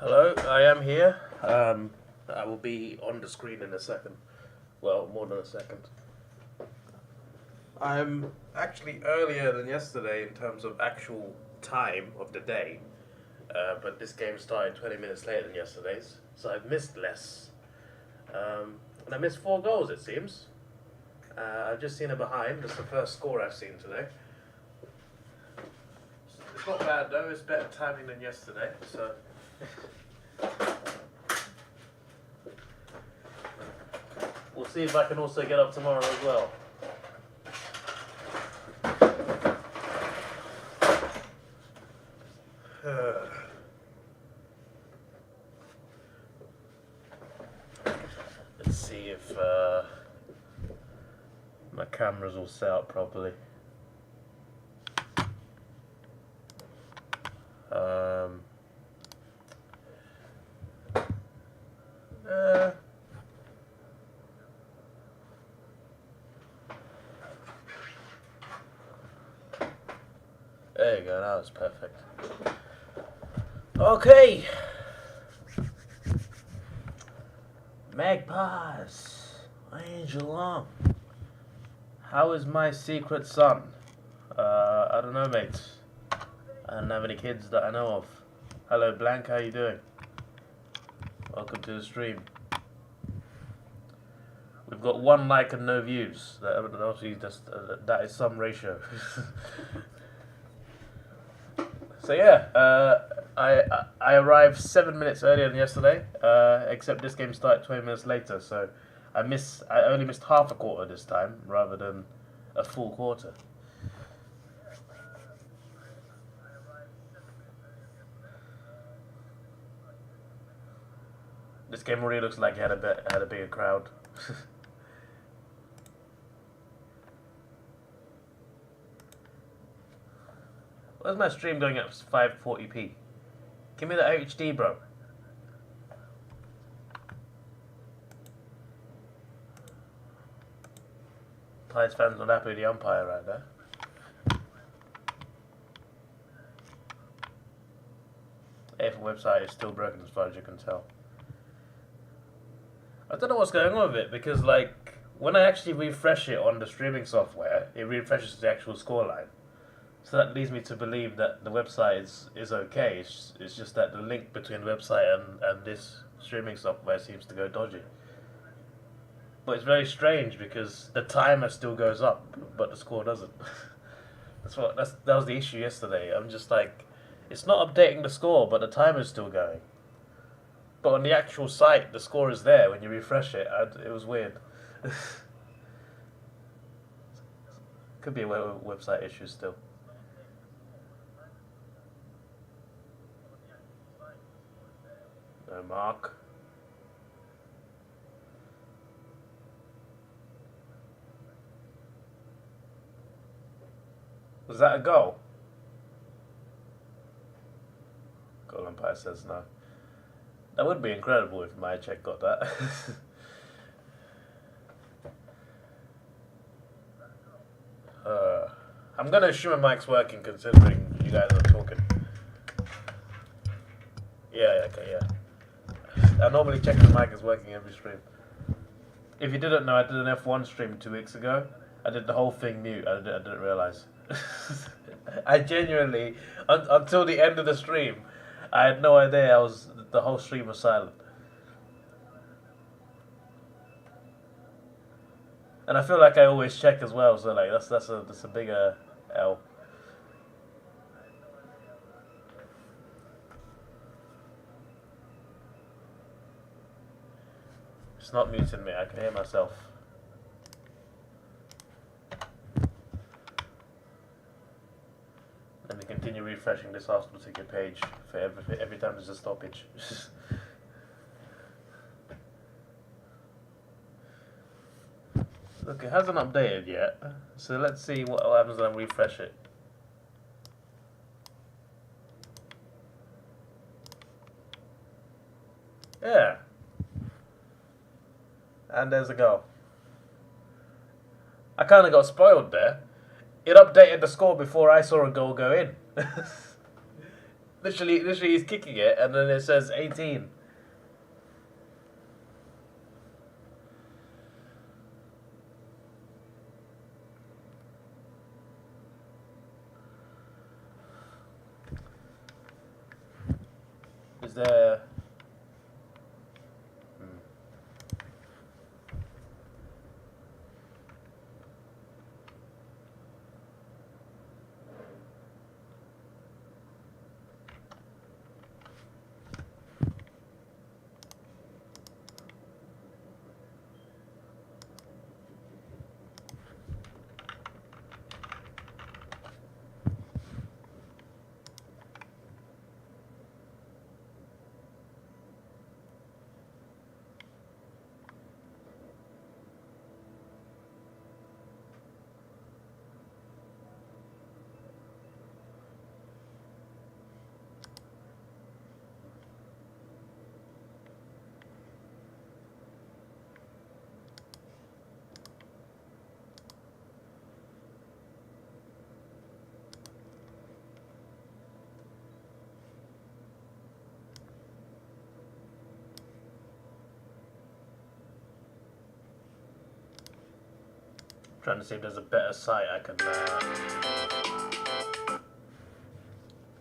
Hello, I am here. I will be on the screen in a second. Well, more than a second. I'm actually earlier than yesterday in terms of actual time of the day, but this game started 20 minutes later than yesterday's, so I've missed less. And I missed 4 goals, it seems. I've just seen a behind. That's the first score I've seen today. It's not bad though, it's better timing than yesterday, so... We'll see if I can also get up tomorrow as well. Let's see if my camera's all set up properly. There you go, that was perfect. Okay. Magpies. I in Geelong. How is my secret son? I don't know, mate. I don't have any kids that I know of. Hello, Blank, how you doing? Welcome to the stream. We've got 1 like and no views. That is some ratio. So yeah, I arrived 7 minutes earlier than yesterday, except this game started 20 minutes later, so I only missed half a quarter this time, rather than a full quarter. This game really looks like it had a bigger crowd. Where's my stream going at 540p? Give me the HD, bro. Pies fans not happy with the umpire right there. AFL website is still broken as far as you can tell. I don't know what's going on with it, because like when I actually refresh it on the streaming software, it refreshes the actual scoreline. So that leads me to believe that the website is okay. It's just that the link between the website and this streaming software seems to go dodgy. But it's very strange because the timer still goes up, but the score doesn't. That was the issue yesterday. I'm just like, it's not updating the score, but the timer's still going. But on the actual site, the score is there when you refresh it. It was weird. Could be a website issue still. No mark. Was that a goal? Goal umpire says no. That would be incredible if my check got that. I'm gonna assume my mic's working considering you guys are talking. Yeah, okay, yeah. I normally check if the mic is working every stream. If you didn't know, I did an F1 stream 2 weeks ago. I did the whole thing mute. I didn't realise. I genuinely, until the end of the stream, I had no idea the whole stream was silent. And I feel like I always check as well, so like that's a bigger L. It's not muting me, I can hear myself. Let me continue refreshing this hospital ticket page for every time there's a stoppage. Look, it hasn't updated yet, so let's see what happens when I refresh it. Yeah. And there's a goal. I kind of got spoiled there. It updated the score before I saw a goal go in. Literally, he's kicking it, and then it says 18. Is there... Trying to see if there's a better site I can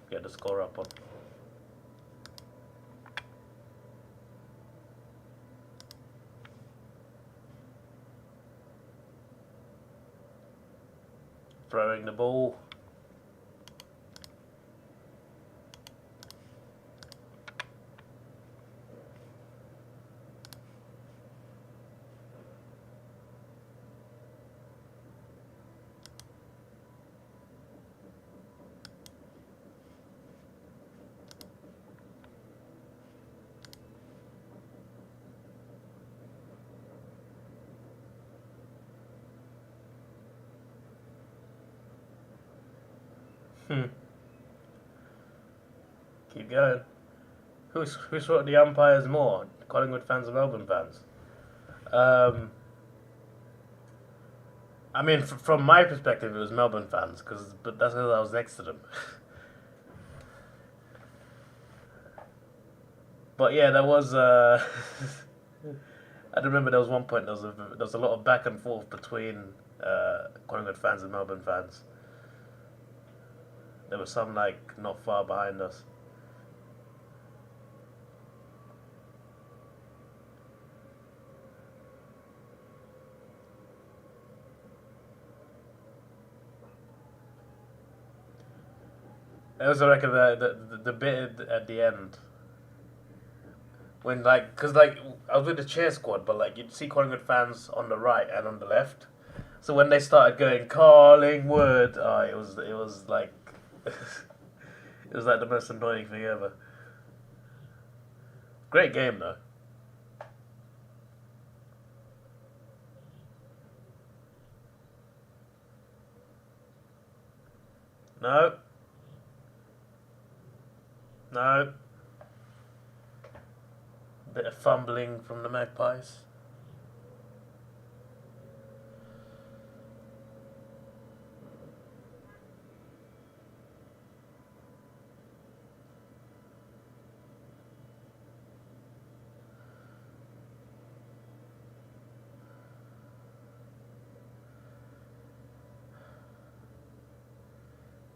get the score up on. Throwing the ball. Keep going. Who's thought the umpires more? Collingwood fans or Melbourne fans? I mean, from my perspective, it was Melbourne fans, but that's because I was next to them. But yeah, there was. I remember there was one point there was a lot of back and forth between Collingwood fans and Melbourne fans. There was some like not far behind us. I also reckon the bit at the end when because I was with the cheer squad, but like you'd see Collingwood fans on the right and on the left. So when they started going Collingwood, it was like it was like the most annoying thing ever. Great game though. No. No. Bit of fumbling from the Magpies.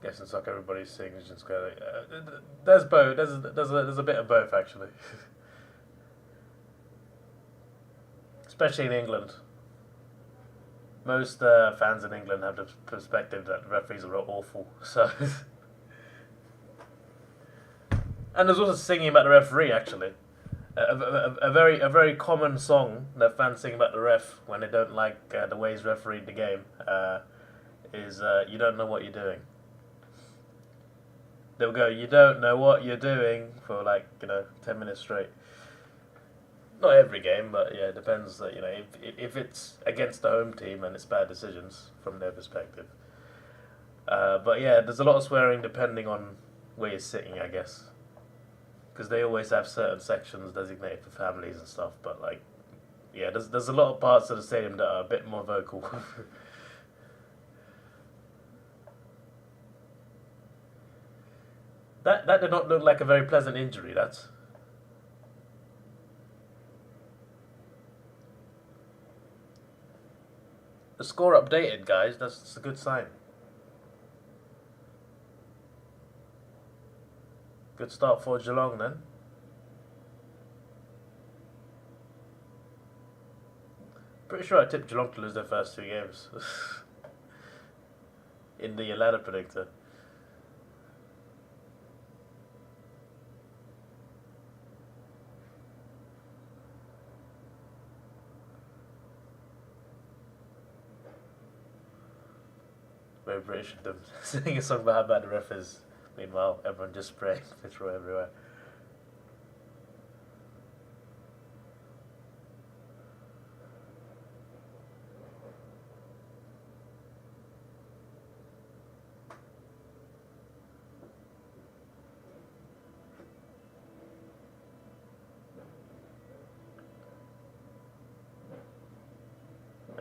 Guess it's like everybody's seeing is just going. There's both. There's a bit of both actually. Especially in England. Most fans in England have the perspective that referees are awful. So, and there's also singing about the referee actually. A very common song that fans sing about the ref when they don't like the way he's refereed the game is "You Don't Know What You're Doing." They'll go, "You don't know what you're doing" for 10 minutes straight. Not every game, but yeah, it depends. If it's against the home team and it's bad decisions from their perspective. But yeah, there's a lot of swearing depending on where you're sitting, I guess, because they always have certain sections designated for families and stuff. But yeah, there's a lot of parts of the stadium that are a bit more vocal. That did not look like a very pleasant injury. That's the score updated, guys. That's a good sign. Good start for Geelong then. Pretty sure I tipped Geelong to lose their first 2 games in the ladder predictor. Very British of them singing a song about how bad the ref is. Meanwhile, everyone just spraying petrol everywhere.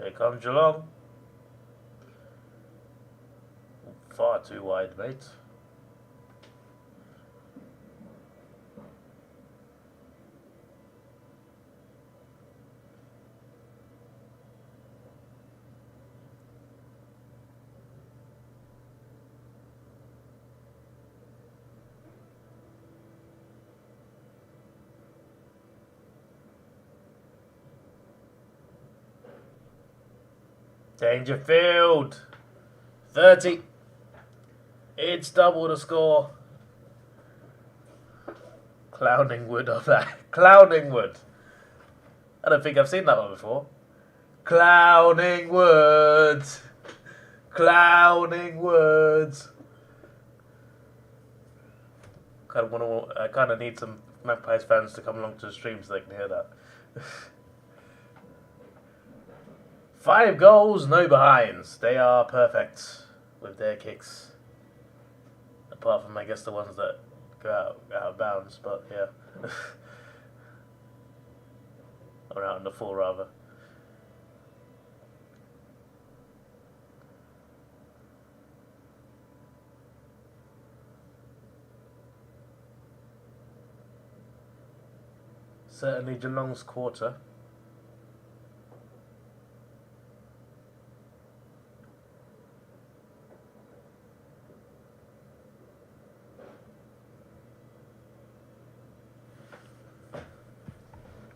Here comes Geelong. Far too wide, mate. Dangerfield. 30. It's double the score. Collingwood of that. Collingwood. I don't think I've seen that one before. Collingwood. Collingwood. I kind of need some Magpies fans to come along to the stream so they can hear that. 5 goals, no behinds. They are perfect with their kicks. Apart from, I guess, the ones that go out of bounds, but yeah. Or out in the full, rather. Certainly Geelong's quarter.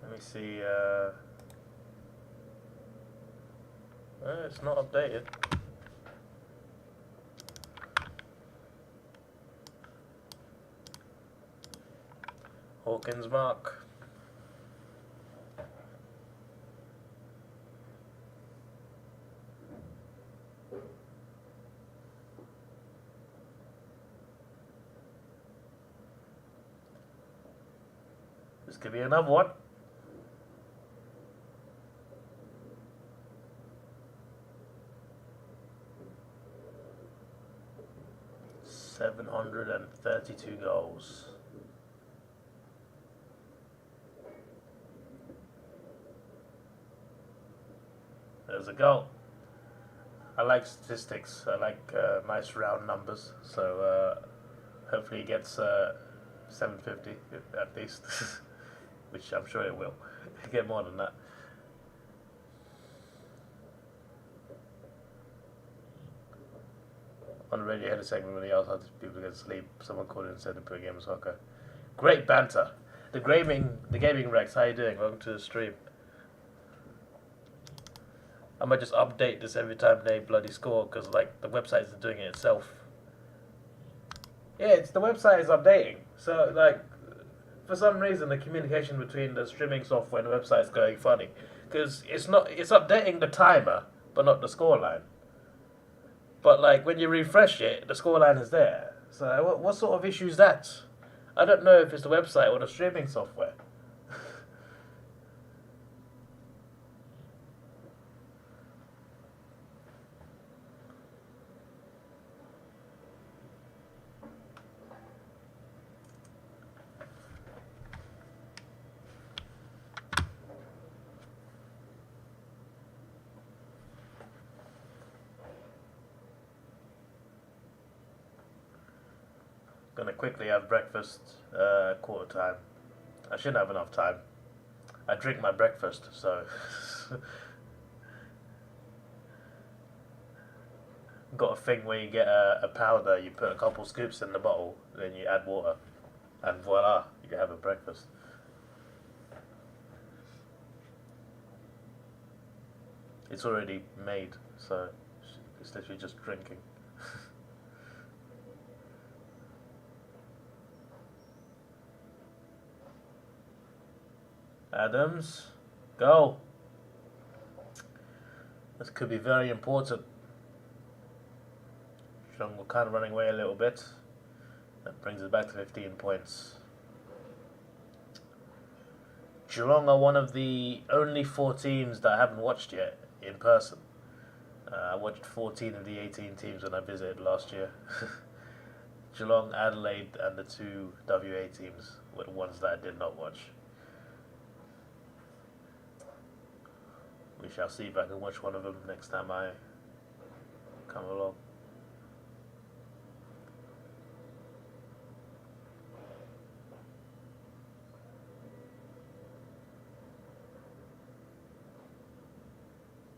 Let me see. It's not updated. Hawkins mark. This could be another one. $732 goals. There's a goal. I like statistics. I like nice round numbers. So hopefully he gets 750 at least, which I'm sure it will. Get more than that. On the radio, had a segment when he asked how people get to sleep. Someone called in and said to put a game of soccer. Great banter. The gaming Rex, how you doing? Welcome to the stream. I might just update this every time they bloody score because like the website is doing it itself. Yeah, it's the website is updating. So like for some reason the communication between the streaming software and the website is going funny because it's updating the timer but not the scoreline. But like when you refresh it, the scoreline is there. So what sort of issue is that? I don't know if it's the website or the streaming software. Gonna quickly have breakfast, quarter time. I shouldn't have enough time. I drink my breakfast, so got a thing where you get a powder, you put a couple scoops in the bottle, then you add water, and voila, you have a breakfast. It's already made, so it's literally just drinking. Adams, go! This could be very important. Geelong were kind of running away a little bit. That brings us back to 15 points. Geelong are one of the only 4 teams that I haven't watched yet in person. I watched 14 of the 18 teams when I visited last year. Geelong, Adelaide, and the 2 WA teams were the ones that I did not watch. We shall see if I can watch one of them next time I come along.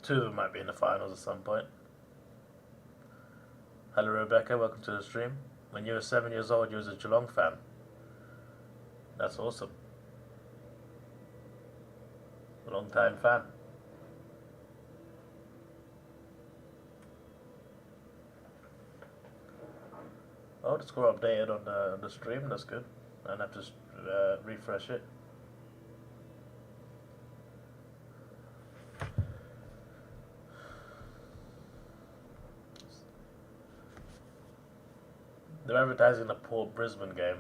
Two of them might be in the finals at some point. Hello Rebecca, welcome to the stream. When you were 7 years old, you was a Geelong fan. That's awesome. Long time fan. Oh, the score updated on the stream, that's good. I don't have to refresh it. They're advertising the Port Brisbane game.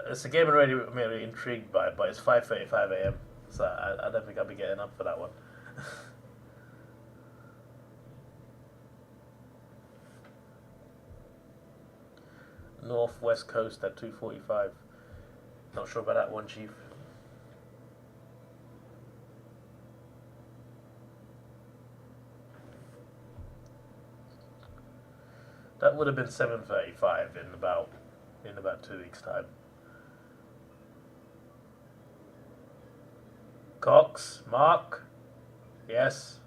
It's a game I'm really intrigued by, but it's 5:35 AM, so I don't think I'll be getting up for that one. North West Coast at 2:45. Not sure about that one, Chief. That would have been 7:35 in about 2 weeks' time. Cox, Mark, yes.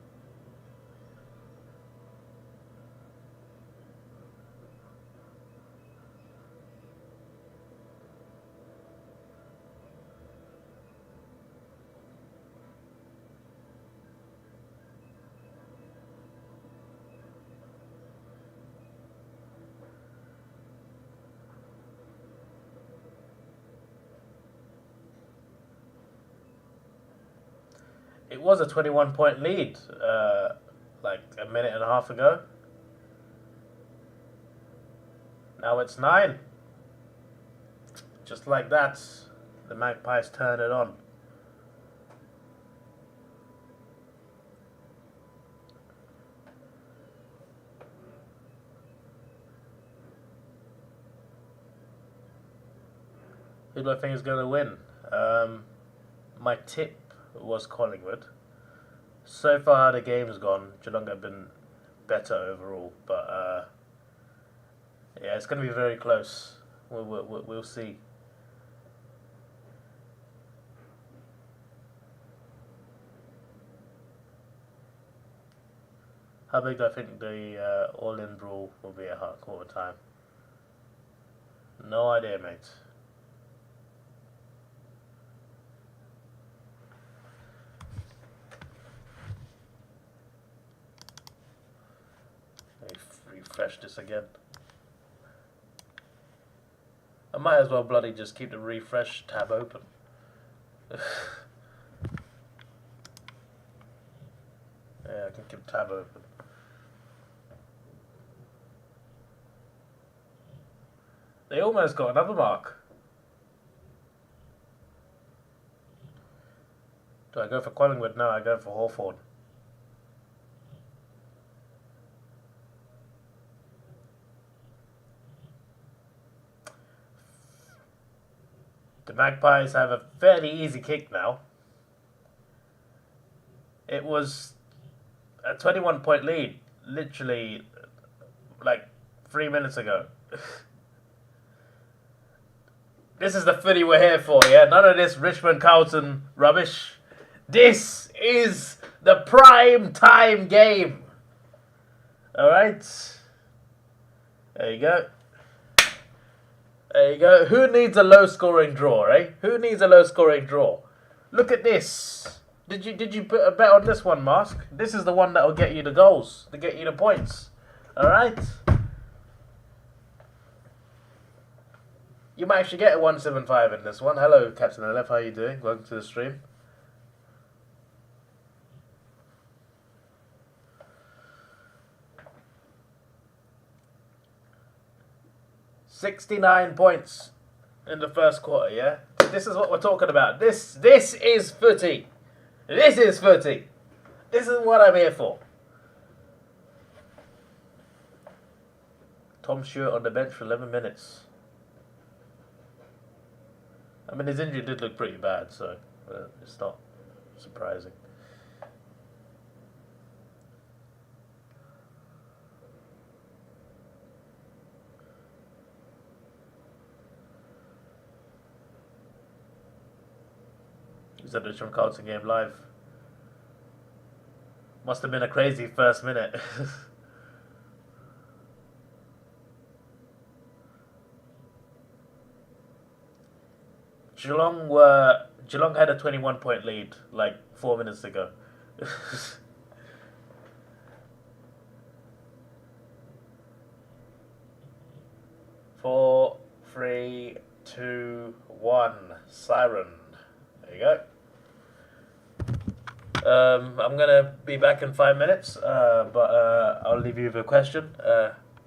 It was a 21-point lead, like a minute and a half ago. Now it's 9. Just like that, the Magpies turn it on. Who do I think is going to win? My tip was Collingwood. So far the game's gone, Geelong have been better overall, but yeah, it's going to be very close. We'll see. How big do I think the all-in brawl will be at quarter time? No idea, mate. Refresh this again. I might as well bloody just keep the refresh tab open. Yeah, I can keep tab open. They almost got another mark. Do I go for Collingwood? No, I go for Hawthorn. The Magpies have a fairly easy kick now. It was a 21-point lead, literally like 3 minutes ago. This is the footy we're here for, yeah? None of this Richmond Carlton rubbish. This is the prime time game. Alright? There you go. There you go. Who needs a low scoring draw, eh? Who needs a low scoring draw? Look at this. Did you put a bet on this one, Mask? This is the one that will get you the goals, to get you the points. Alright? You might actually get a 175 in this one. Hello, Captain LF, how are you doing? Welcome to the stream. $69 points in the first quarter, yeah? This is what we're talking about. This is footy. This is footy. This is what I'm here for. Tom Stewart on the bench for 11 minutes. I mean, his injury did look pretty bad, so it's not surprising. Is that the Richmond Carlton game live? Must have been a crazy first minute. Geelong had a 21-point lead like 4 minutes ago. 4, 3, 2, 1. Siren. There you go. I'm gonna be back in 5 minutes, but I'll leave you with a question.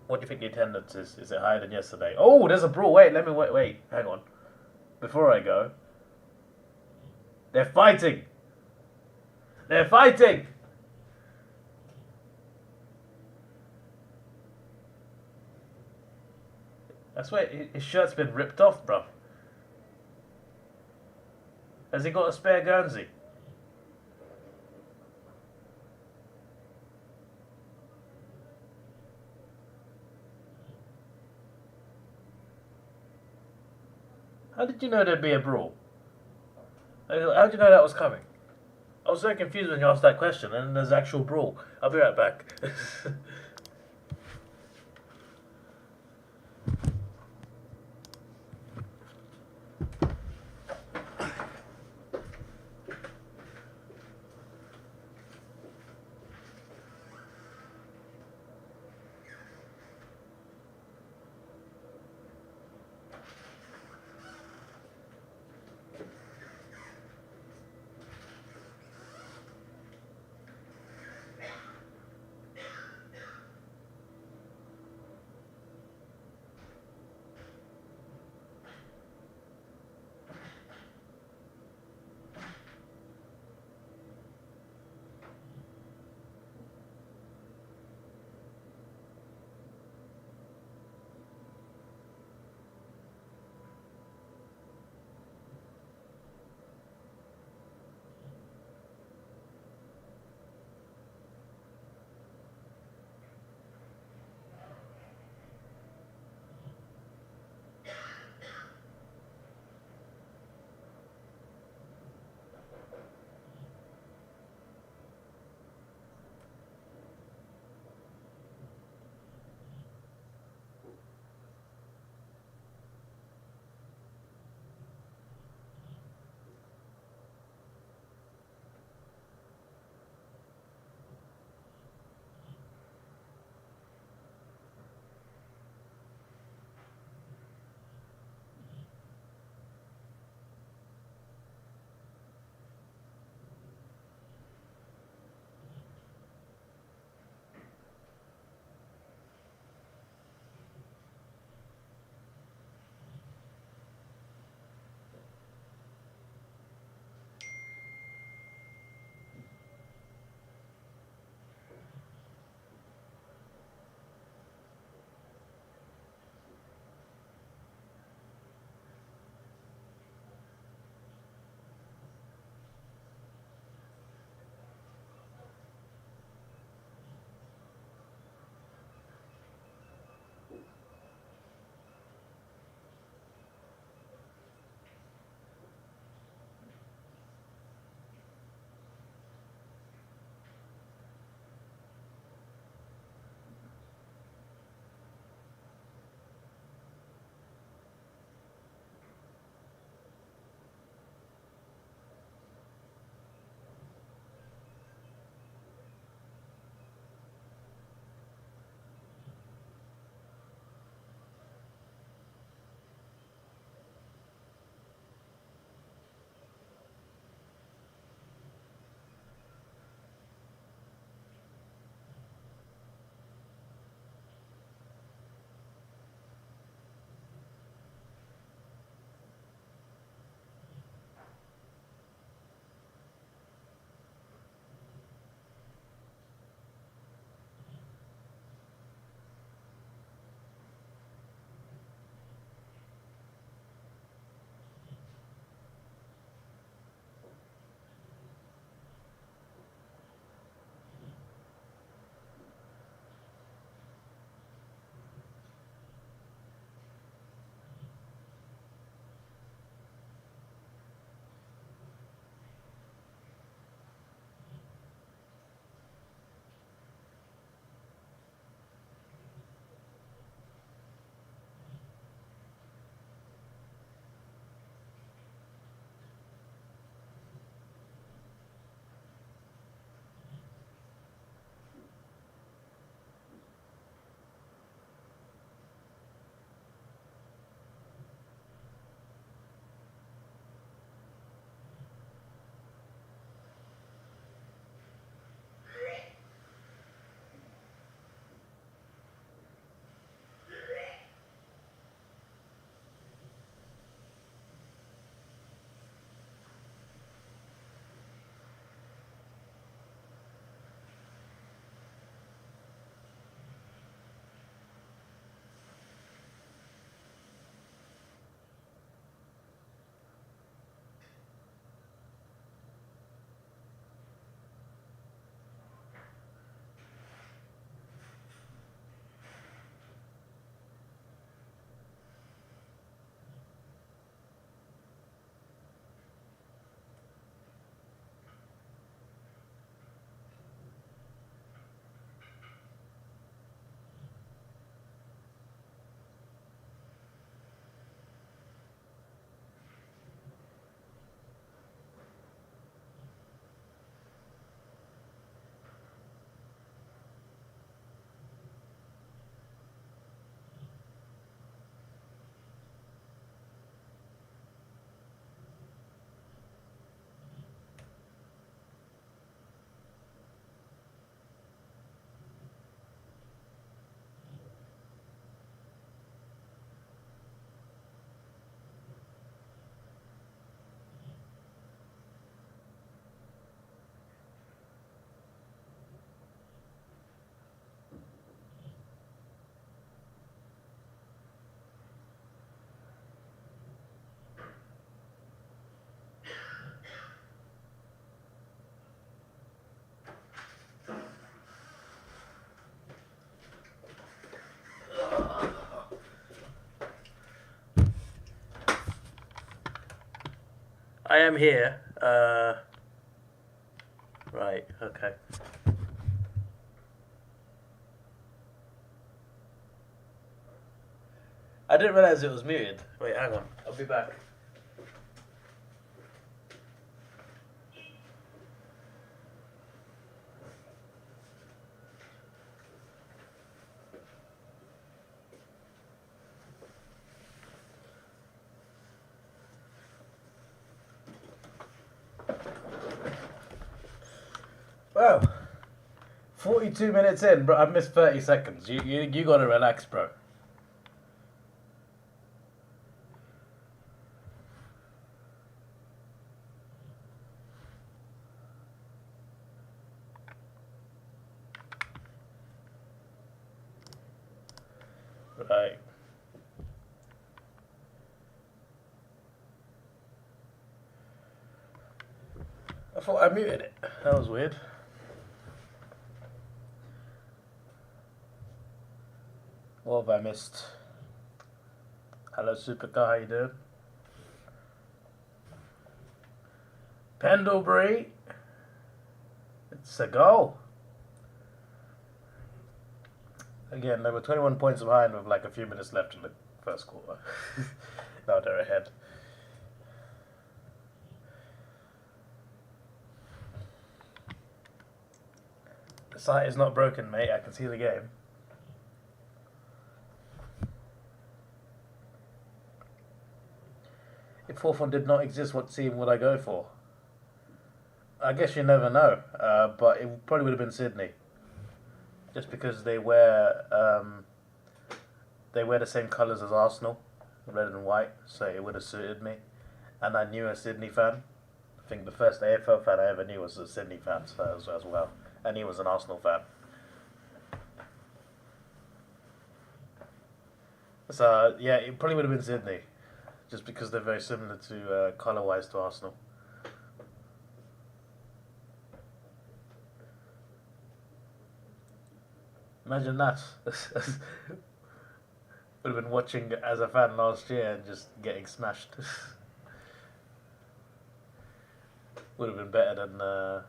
What do you think the attendance is? Is it higher than yesterday? Oh, there's a brawl. Wait, wait, hang on. Before I go, they're fighting. They're fighting. I swear his shirt's been ripped off, bro. Has he got a spare Guernsey? How did you know there'd be a brawl? How did you know that was coming? I was so confused when you asked that question, and there's actual brawl. I'll be right back. I am here. Right, okay. I didn't realize it was muted. Wait, hang on. I'll be back. Well, 42 minutes in, bro. I've missed 30 seconds. You gotta relax, bro. Right. I thought I muted it. That was weird. What have I missed? Hello, Supercar. How you doing? Pendlebury. It's a goal. Again, they were 21 points behind with like a few minutes left in the first quarter. Now they're ahead. The site is not broken, mate. I can see the game. If Hawthorn did not exist, what team would I go for? I guess you never know, but it probably would have been Sydney. Just because they wear the same colours as Arsenal, red and white, so it would have suited me. And I knew a Sydney fan. I think the first AFL fan I ever knew was a Sydney fan as well, and he was an Arsenal fan. So yeah, it probably would have been Sydney, just because they're very similar to colour-wise to Arsenal. Imagine that. Would have been watching as a fan last year and just getting smashed. Would have been better than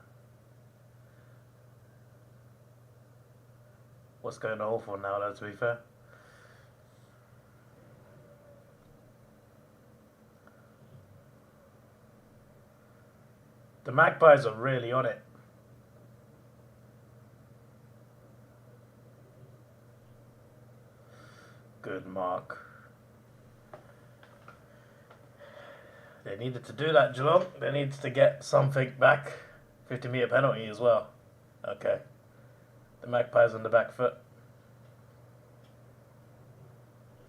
what's going on for now, though, to be fair. The Magpies are really on it. Good mark. They needed to do that, Geelong. They needed to get something back. 50-metre penalty as well. Okay. The Magpies on the back foot.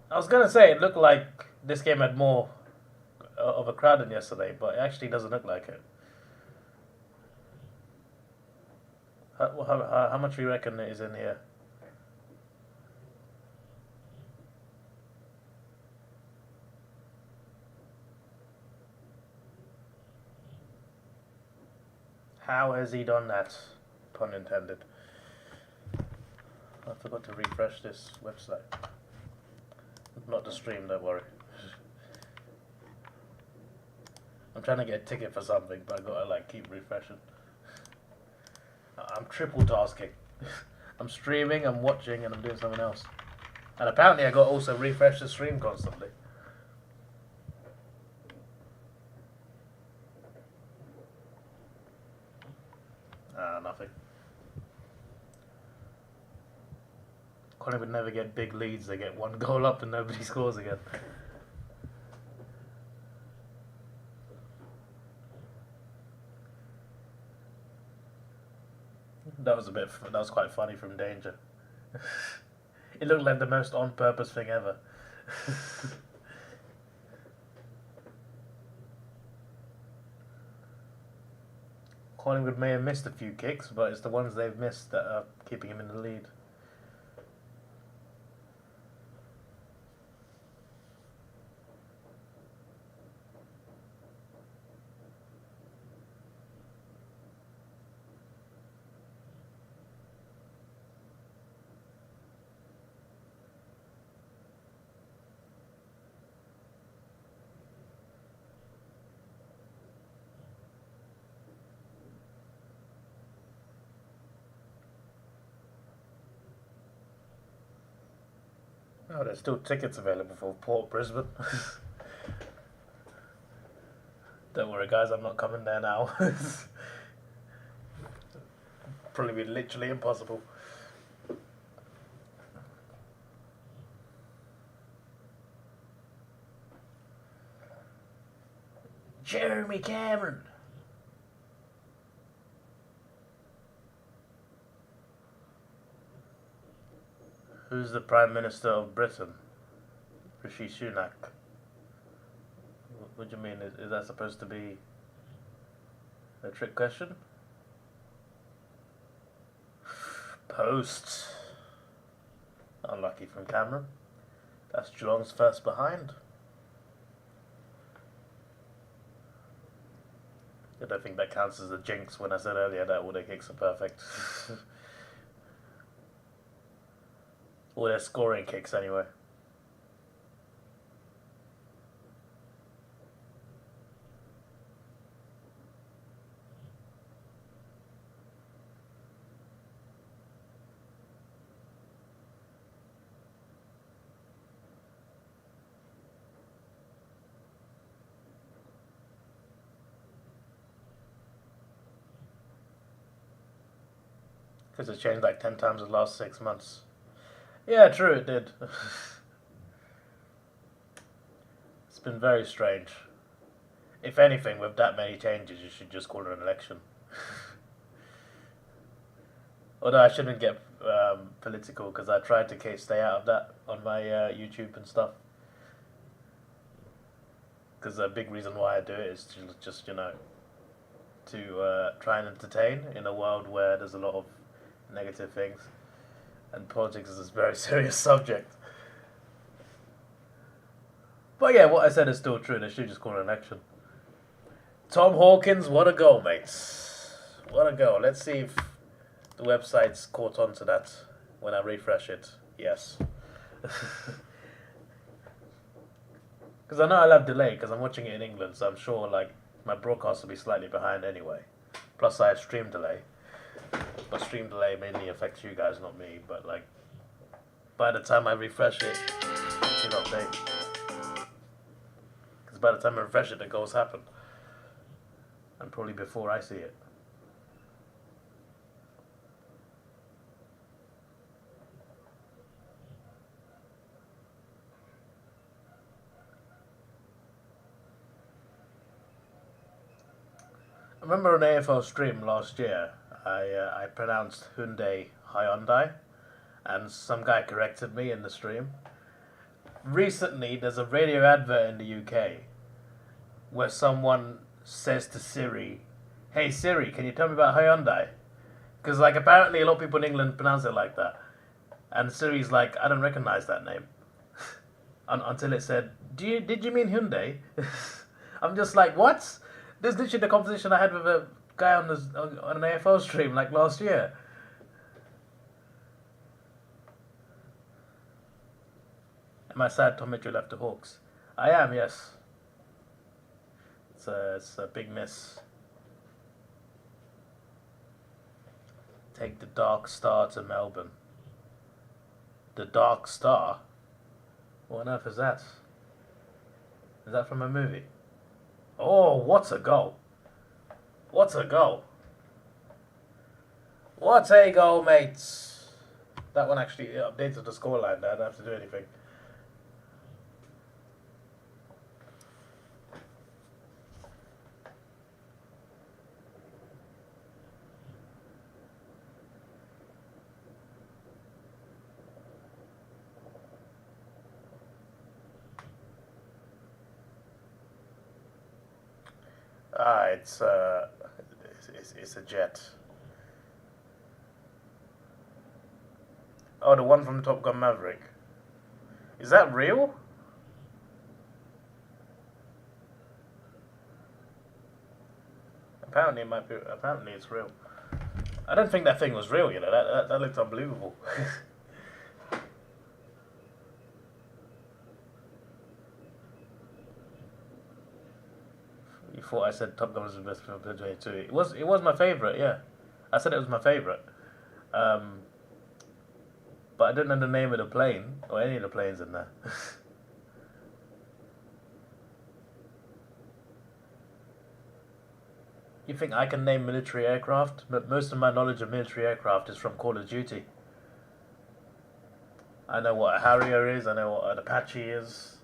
I was going to say it looked like this game had more of a crowd than yesterday, but it actually doesn't look like it. How much do you reckon is in here? How has he done that? Pun intended. I forgot to refresh this website. Not the stream, don't worry. I'm trying to get a ticket for something, but I gotta like keep refreshing. I'm triple tasking. I'm streaming, I'm watching, and I'm doing something else. And apparently I got to also refresh the stream constantly. Nothing. Collingwood never get big leads, they get one goal up and nobody scores again. That was quite funny from Danger. It looked like the most on-purpose thing ever. Collingwood may have missed a few kicks, but it's the ones they've missed that are keeping him in the lead. Oh, there's still tickets available for Port Brisbane. Don't worry, guys, I'm not coming there now. Probably be literally impossible. Jeremy Cameron. Who's the Prime Minister of Britain? Rishi Sunak. What do you mean? Is that supposed to be a trick question? Post. Unlucky from Cameron. That's Geelong's first behind. I don't think that counts as a jinx when I said earlier that all their kicks are perfect. All their scoring kicks anyway. Because it's changed like 10 times in the last 6 months. Yeah, true, it did. It's been very strange. If anything, with that many changes, you should just call it an election. Although I shouldn't get political, because I tried to stay out of that on my YouTube and stuff. Because a big reason why I do it is to just, to try and entertain in a world where there's a lot of negative things. And politics is a very serious subject. But yeah, what I said is still true. They should just call it an election. Tom Hawkins, what a goal, mates. What a goal. Let's see if the website's caught on to that when I refresh it. Yes. Because I know I'll have delay because I'm watching it in England, so I'm sure like my broadcast will be slightly behind anyway. Plus I have stream delay. But stream delay mainly affects you guys, not me. But like, by the time I refresh it, it should update. Because by the time I refresh it, the goals happen. And probably before I see it. I remember on AFL stream last year, I pronounced Hyundai, and some guy corrected me in the stream. Recently, there's a radio advert in the UK where someone says to Siri, "Hey Siri, can you tell me about Hyundai?" Because like apparently a lot of people in England pronounce it like that, and Siri's like, "I don't recognize that name," until it said, "Did you mean Hyundai?" I'm just like, what? This is literally the conversation I had with a guy on an AFL stream like last year. Am I sad Tom Mitchell left the Hawks? I am, yes. It's a big miss. Take the Dark Star to Melbourne. The Dark Star? What on earth is that? Is that from a movie? Oh, what a goal. What a goal. What a goal, mates. That one actually updated the scoreline there. I don't have to do anything. It's a jet. Oh, the one from Top Gun Maverick. Is that real? Apparently it might be. Apparently it's real. I don't think that thing was real. That looked unbelievable. You thought I said Top Gun was the best film of 2022. It was my favourite, yeah. I said it was my favourite. But I don't know the name of the plane, or any of the planes in there. You think I can name military aircraft? But most of my knowledge of military aircraft is from Call of Duty. I know what a Harrier is, I know what an Apache is.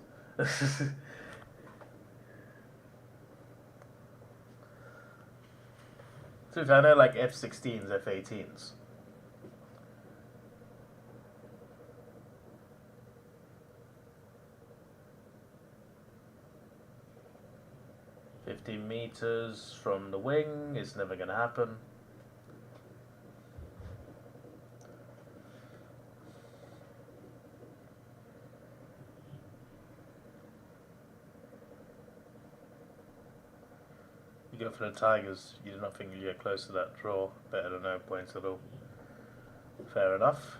So I know like F-16s, F-18s. $50 meters from the wing is never going to happen. You go for the Tigers, you do not think you get close to that draw. Better than no points at all. Fair enough.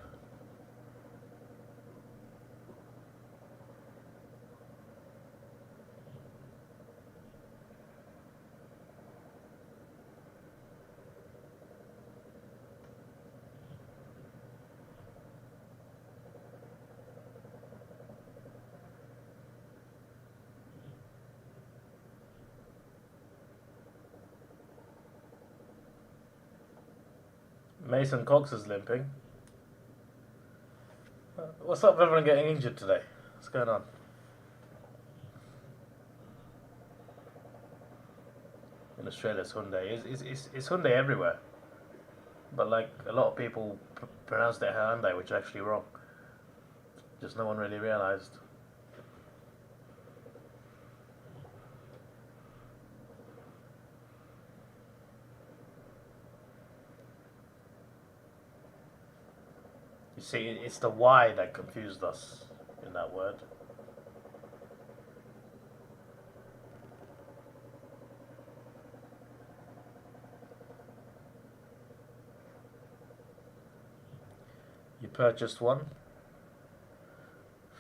Mason Cox is limping. What's up with everyone getting injured today? What's going on? In Australia it's Hyundai. It's Hyundai everywhere. But like a lot of people pronounced it Hyundai, which is actually wrong. Just no one really realised. You see, it's the Y that confused us in that word. You purchased one.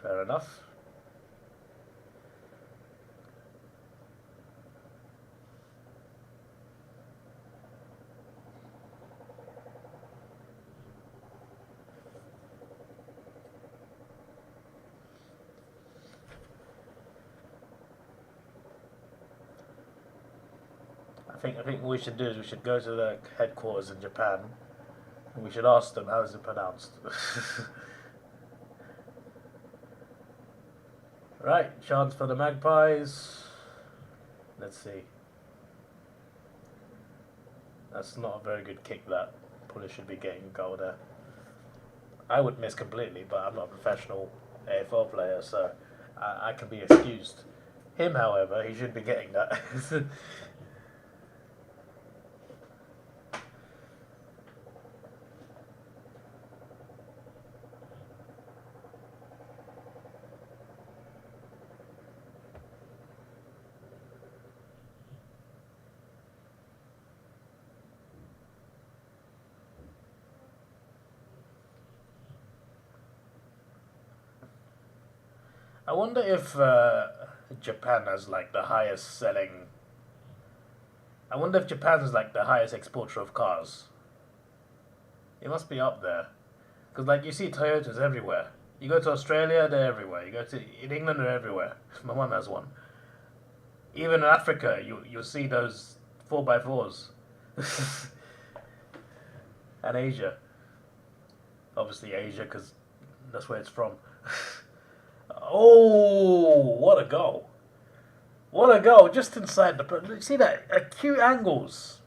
Fair enough. I think what we should do is we should go to the headquarters in Japan and we should ask them how is it pronounced. Right, chance for the Magpies. Let's see. That's not a very good kick, that. Probably should be getting a goal there. I would miss completely, but I'm not a professional AFL player, so I can be excused. Him, however, he should be getting that. I wonder if Japan has like the highest selling. I wonder if Japan is like the highest exporter of cars. It must be up there, because like you see Toyotas everywhere. You go to Australia, they're everywhere. You go to in England, they're everywhere. My mum has one. Even in Africa, you'll see those 4x4s. And Asia, obviously Asia, because that's where it's from. Oh, what a goal! What a goal! Just inside the. See that acute angles.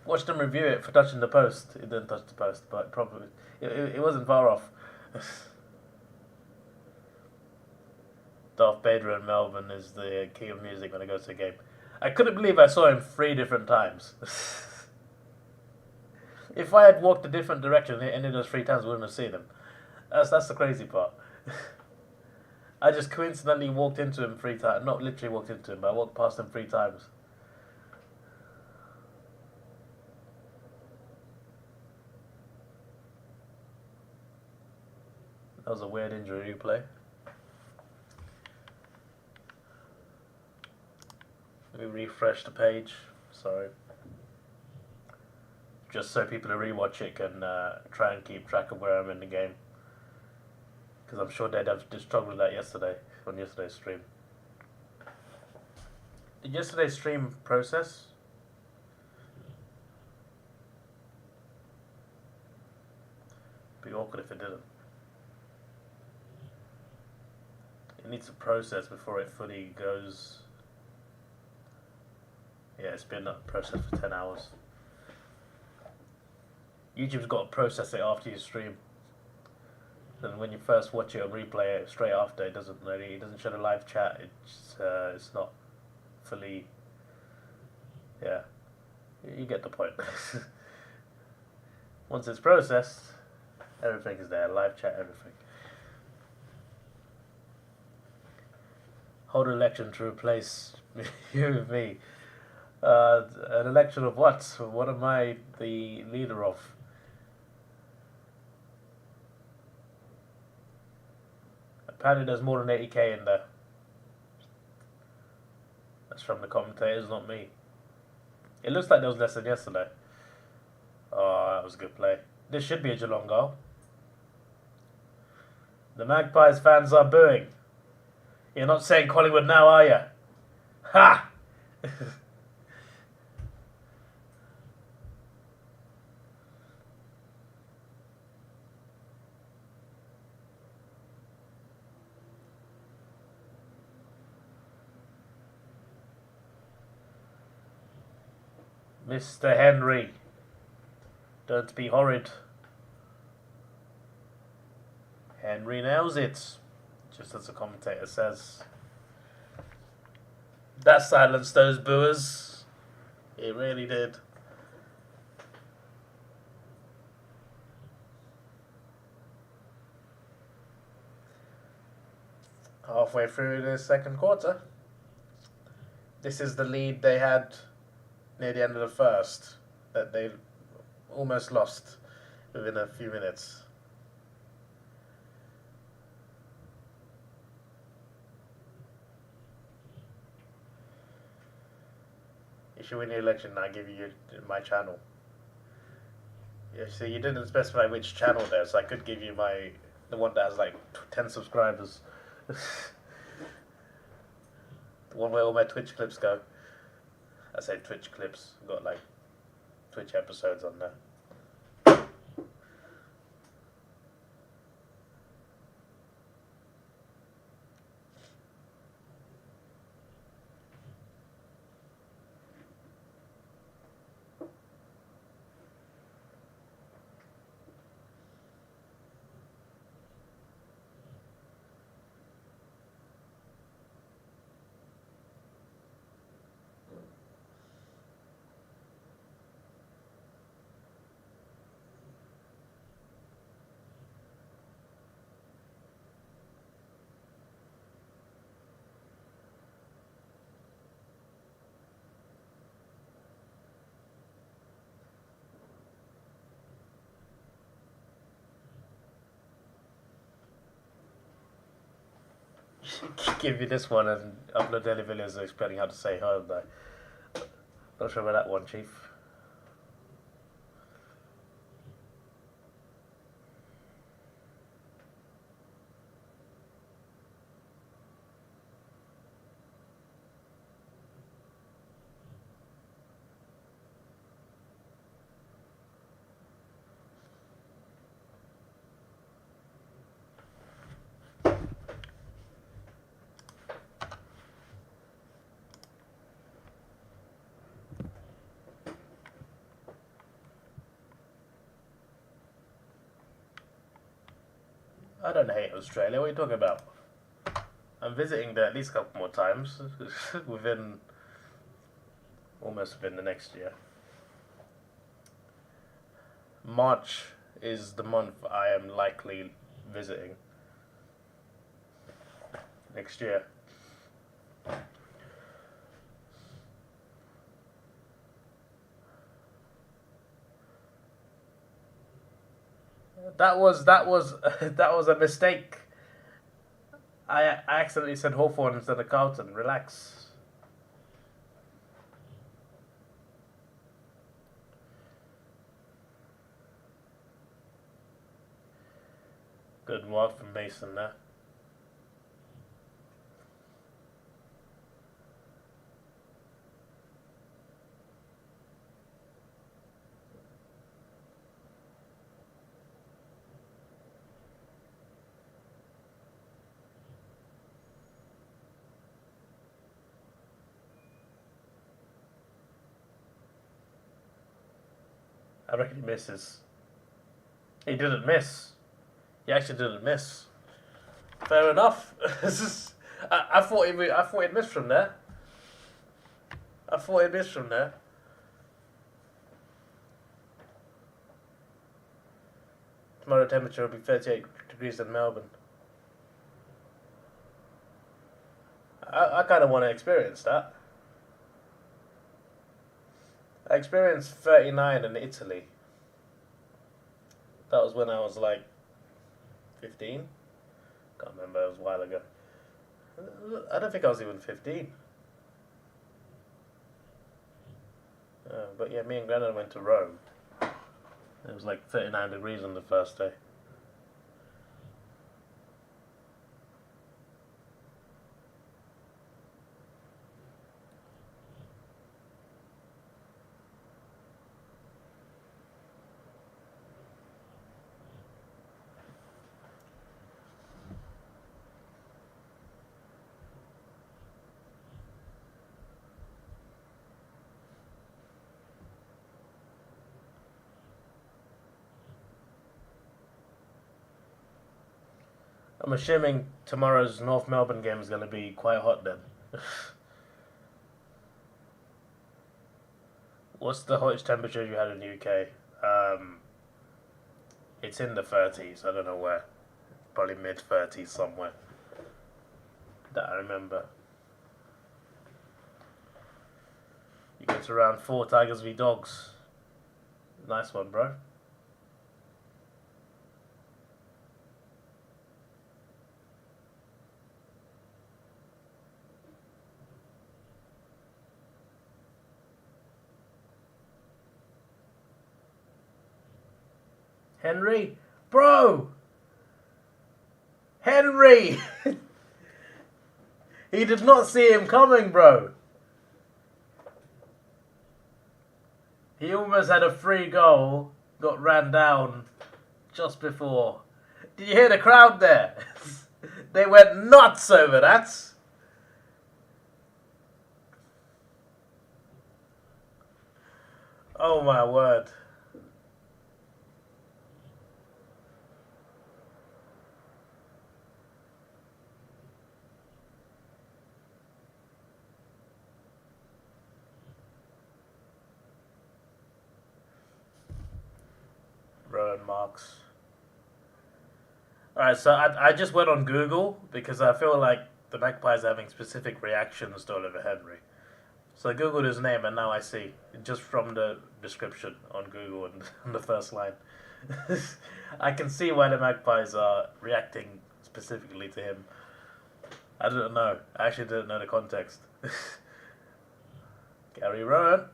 Watched them review it for touching the post. It didn't touch the post, but probably it wasn't far off. Darth Vader in Melbourne is the king of music when I go to a game. I couldn't believe I saw him 3 different times. If I had walked a different direction any of those 3 times, I wouldn't have seen him. That's the crazy part. I just coincidentally walked into him 3 times. Not literally walked into him, but I walked past him 3 times. That was a weird injury replay. Let me refresh the page. Sorry. Just so people who rewatch it can try and keep track of where I'm in the game. Because I'm sure they'd have struggled with that yesterday, on yesterday's stream. Did yesterday's stream process? Be awkward if it didn't. It needs to process before it fully goes. Yeah, it's been processed for 10 hours. YouTube's got to process it after you stream. And when you first watch it or replay it straight after, it doesn't show the live chat. It's not fully. Yeah, you get the point. Once it's processed, everything is there. Live chat, everything. Hold an election to replace you with me. An election of what? What am I the leader of? Apparently there's more than 80k in there. That's from the commentators, not me. It looks like there was less than yesterday. Oh, that was a good play. This should be a Geelong goal. The Magpies fans are booing. You're not saying Collingwood now, are you? Ha! Mr. Henry, don't be horrid. Henry nails it, just as the commentator says. That silenced those booers. It really did. Halfway through the second quarter. This is the lead they had near the end of the first, that they almost lost within a few minutes. If you win the election, I give you my channel. Yeah, see, you didn't specify which channel there, so I could give you the one that has like 10 subscribers. The one where all my Twitch clips go. I say Twitch clips. I've got like Twitch episodes on there. Give you this one and upload daily videos explaining how to say home though. Not sure about that one, Chief. I don't hate Australia. What are you talking about? I'm visiting there at least a couple more times almost within the next year. March is the month I am likely visiting next year. That was a mistake. I accidentally said Hawthorn instead of Carlton. Relax. Good mark from Mason there. I reckon he misses. He didn't miss. He actually didn't miss. Fair enough. I thought he'd missed from there. I thought he'd missed from there. Tomorrow temperature will be 38 degrees in Melbourne. I kind of want to experience that. I experienced 39 in Italy. That was when I was like 15. Can't remember, it was a while ago. I don't think I was even 15. But yeah, me and Granddad went to Rome. It was like 39 degrees on the first day. I'm assuming tomorrow's North Melbourne game is going to be quite hot then. What's the hottest temperature you had in the UK? It's in the 30s. I don't know where. Probably mid 30s somewhere. That I remember. You get around 4 Tigers v Dogs. Nice one, bro. Henry? Bro! Henry! He did not see him coming, bro. He almost had a free goal, got ran down just before. Did you hear the crowd there? They went nuts over that. Oh my word. Rowan Marks. Alright, so I just went on Google because I feel like the Magpies are having specific reactions to Oliver Henry. So I Googled his name and now I see, just from the description on Google and on the first line. I can see why the Magpies are reacting specifically to him. I don't know. I actually didn't know the context. Gary Rowan.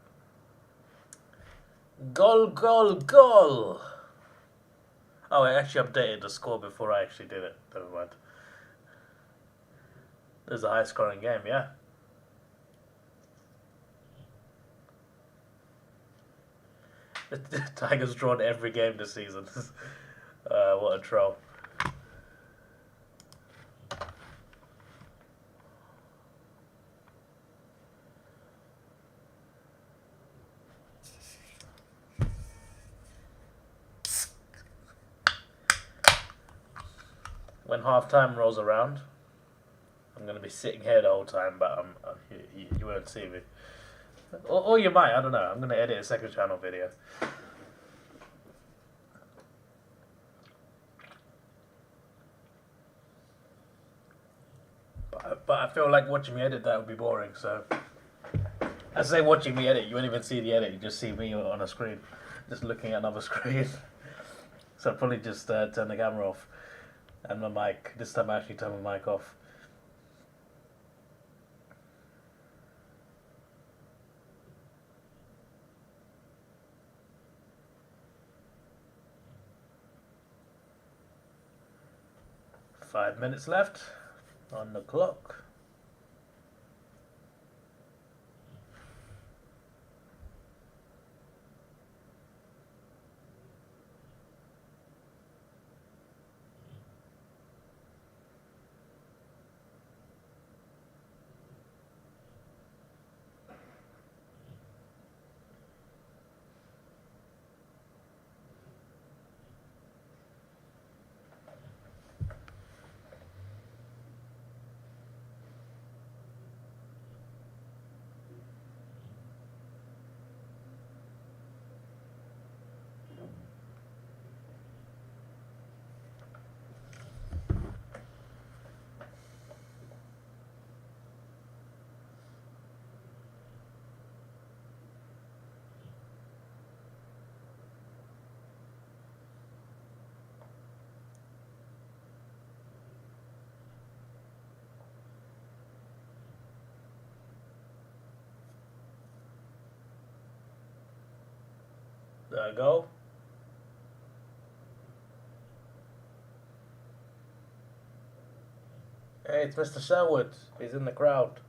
Goal, goal, goal! Oh, I actually updated the score before I actually did it. Never mind. There's a high scoring game, yeah. The Tigers drawn every game this season. What a troll. When half time rolls around, I'm going to be sitting here the whole time, but you won't see me. Or you might, I don't know. I'm going to edit a second channel video. But I feel like watching me edit that would be boring, so... I say watching me edit, you won't even see the edit, you just see me on a screen. Just looking at another screen. So I'll probably just turn the camera off. And my mic. This time I actually turn my mic off. 5 minutes left on the clock. There I go. Hey, it's Mr. Sherwood. He's in the crowd.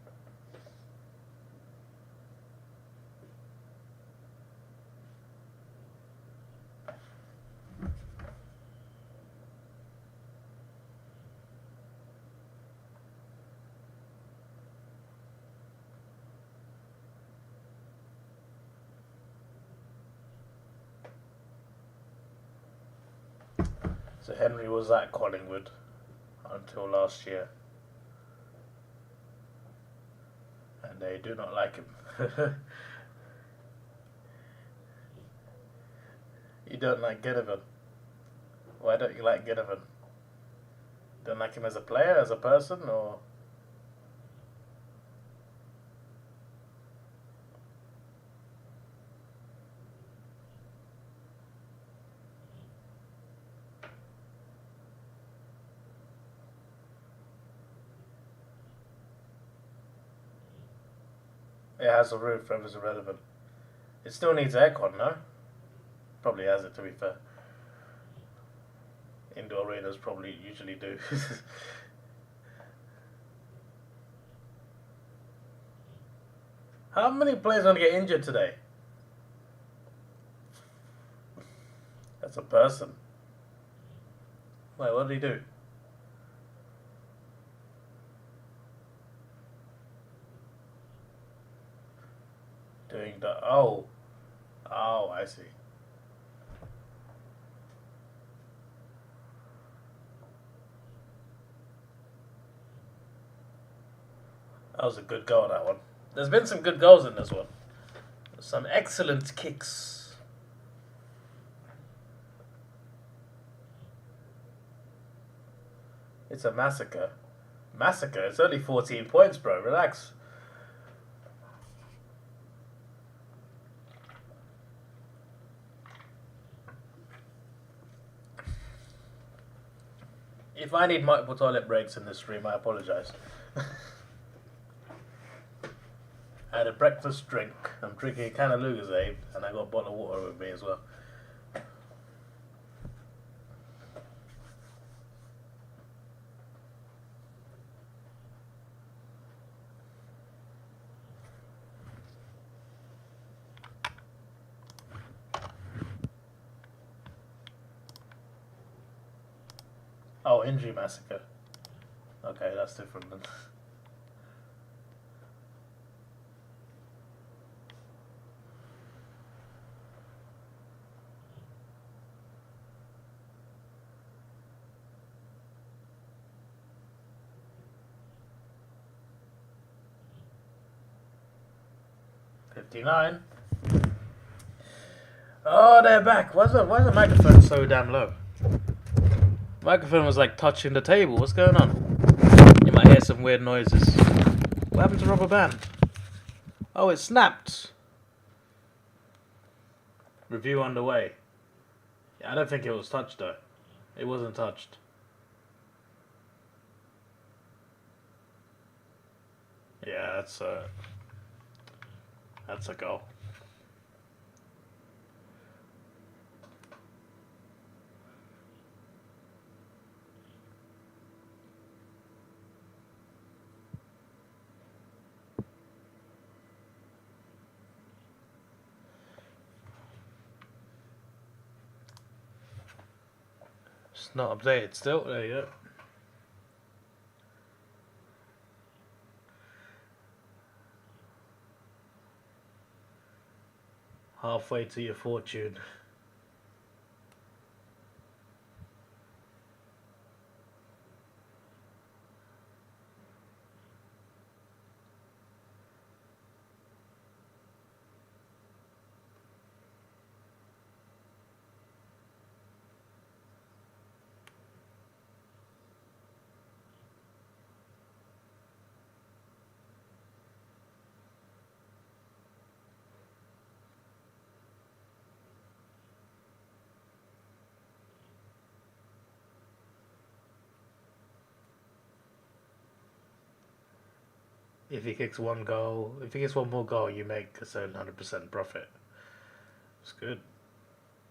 So Henry was at Collingwood until last year. And they do not like him. You don't like Ginnivan. Why don't you like Ginnivan? Don't like him as a player, as a person, or? It has a roof, weather's irrelevant. It still needs aircon, no? Probably has it, to be fair. Indoor arenas probably usually do. How many players are going to get injured today? That's a person. Wait, what did he do? Doing the... Oh, I see. That was a good goal, that one. There's been some good goals in this one. Some excellent kicks. It's a massacre. Massacre? It's only 14 points, bro. Relax. If I need multiple toilet breaks in this stream, I apologize. I had a breakfast drink. I'm drinking a can of Lucozade, and I got a bottle of water with me as well. Oh, injury massacre. Okay, that's different then. $59. Oh, they're back. Why is the microphone so damn low? Microphone was like touching the table. What's going on? You might hear some weird noises. What happened to rubber band? Oh, it snapped. Review underway. Yeah, I don't think it was touched though. It wasn't touched. Yeah, that's a goal. It's not updated still. There you go. Halfway to your fortune. If he kicks one goal, if he gets one more goal, you make a certain 100% profit. It's good.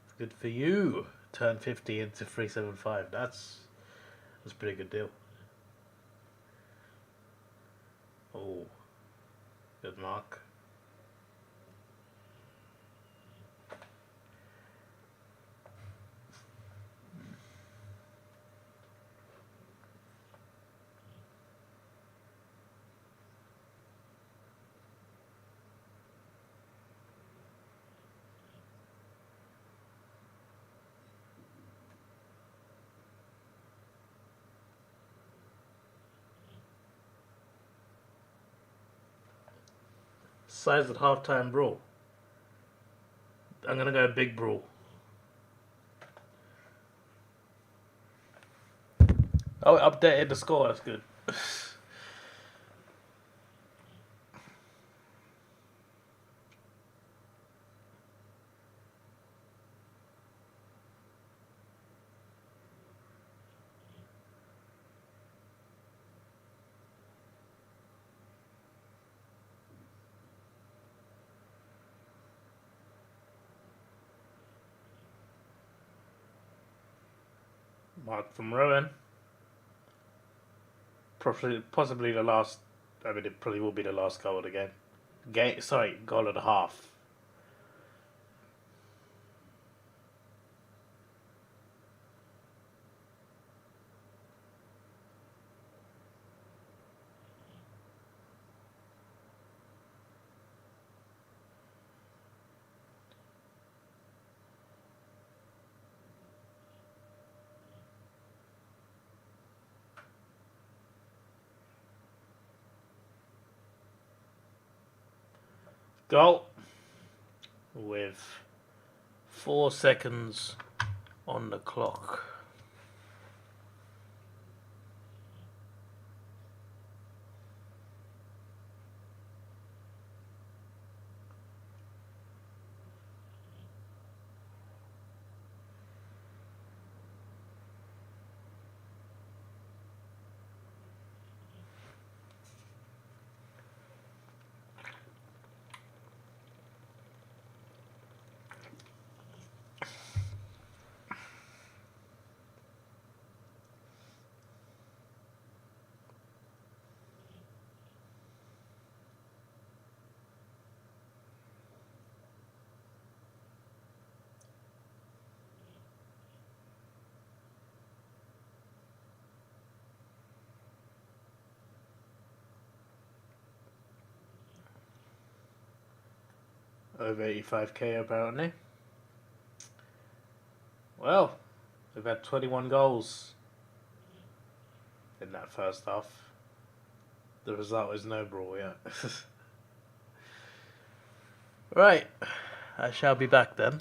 It's good for you. Turn 50 into 375. That's a pretty good deal. Oh, good mark. Size at halftime brawl. I'm gonna go big brawl. Oh, it updated the score. That's good. Mark from Rowan. Possibly the last. I mean, it probably will be the last goal of the game. Sorry, goal of the half. Goal with 4 seconds on the clock. Over 85k apparently. Well, we've had 21 goals in that first half. The result is no brawl yet. Right, I shall be back then.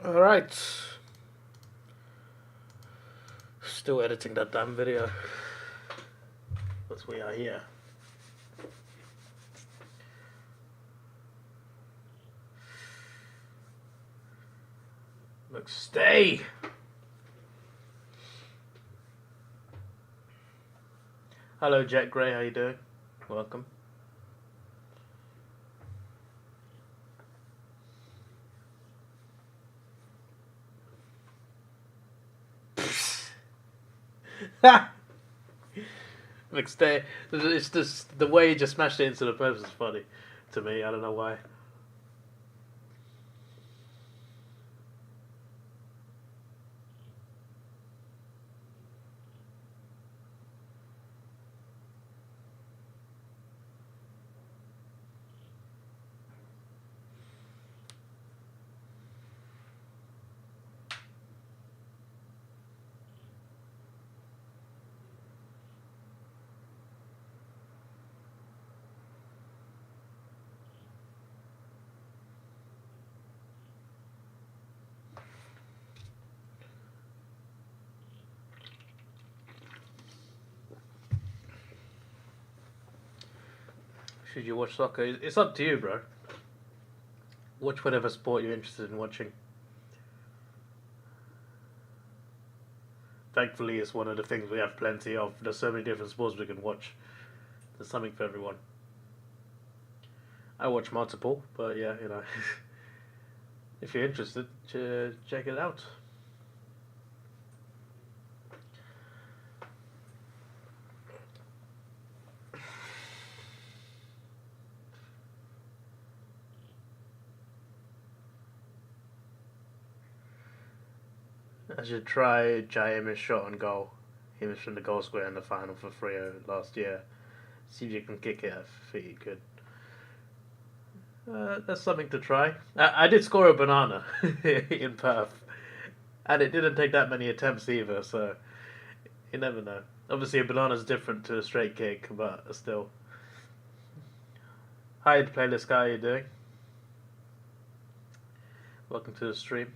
Alright. Still editing that damn video. But we are here. Look, stay! Hello Jet Grey, how you doing? Welcome. Look, stay. It's just the way you just smashed it into the post is funny to me. I don't know why. Should you watch soccer? It's up to you, bro. Watch whatever sport you're interested in watching. Thankfully, it's one of the things we have plenty of. There's so many different sports we can watch. There's something for everyone. I watch multiple, but yeah, you know. If you're interested, check it out. I should try Jaim's shot on goal. He was from the goal square in the final for Freo last year. See if you can kick it. I think you could. That's something to try. I did score a banana in Perth. And it didn't take that many attempts either, so you never know. Obviously a banana's different to a straight kick, but still. Hi playlist guy, how you doing? Welcome to the stream.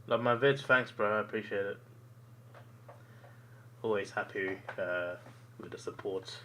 Love my vids, thanks bro, I appreciate it. Always happy with the support.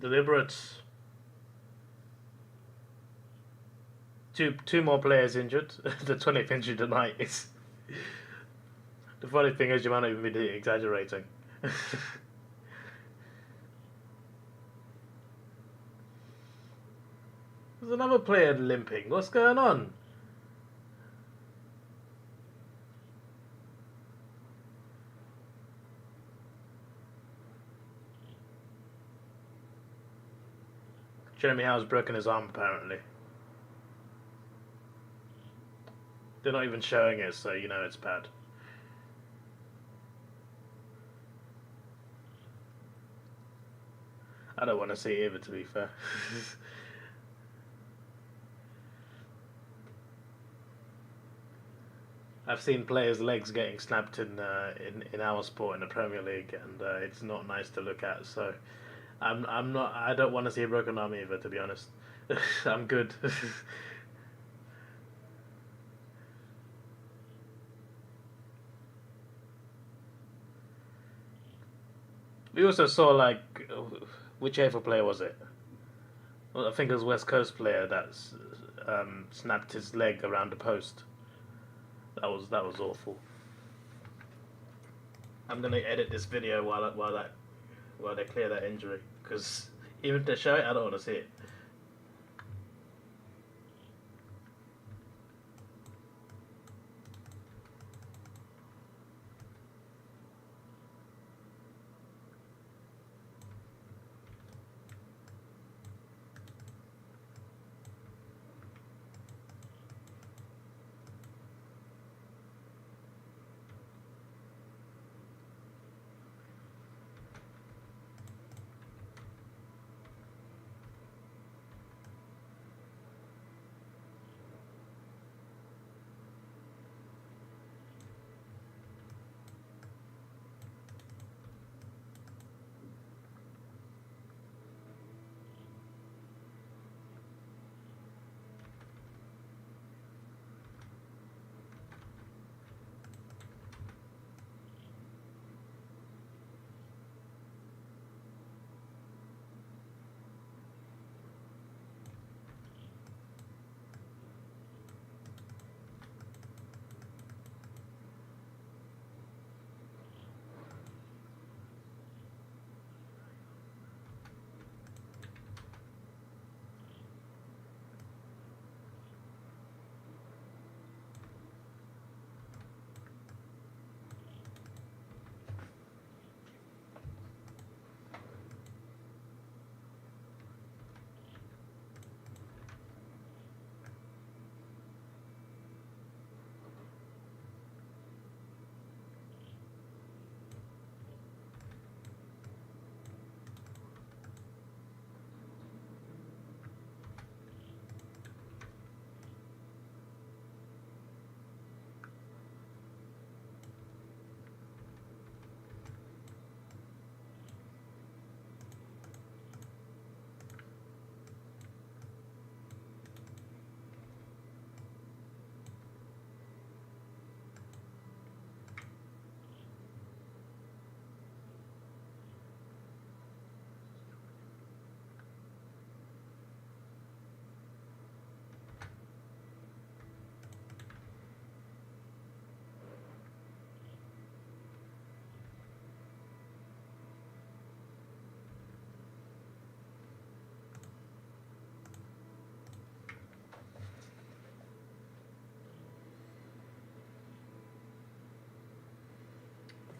Deliberate. Two more players injured. The 20th injury tonight is. The funny thing is, you might not even be exaggerating. There's another player limping. What's going on? Jeremy Howe's broken his arm apparently. They're not even showing it, so you know it's bad. I don't want to see it either, to be fair. I've seen players' legs getting snapped in our sport in the Premier League, and it's not nice to look at. So, I don't want to see a broken arm either, to be honest. I'm good. We also saw which AFL player was it? Well, I think it was West Coast player that's snapped his leg around the post. That was awful. I'm gonna edit this video while they clear that injury, because even if they show it, I don't want to see it.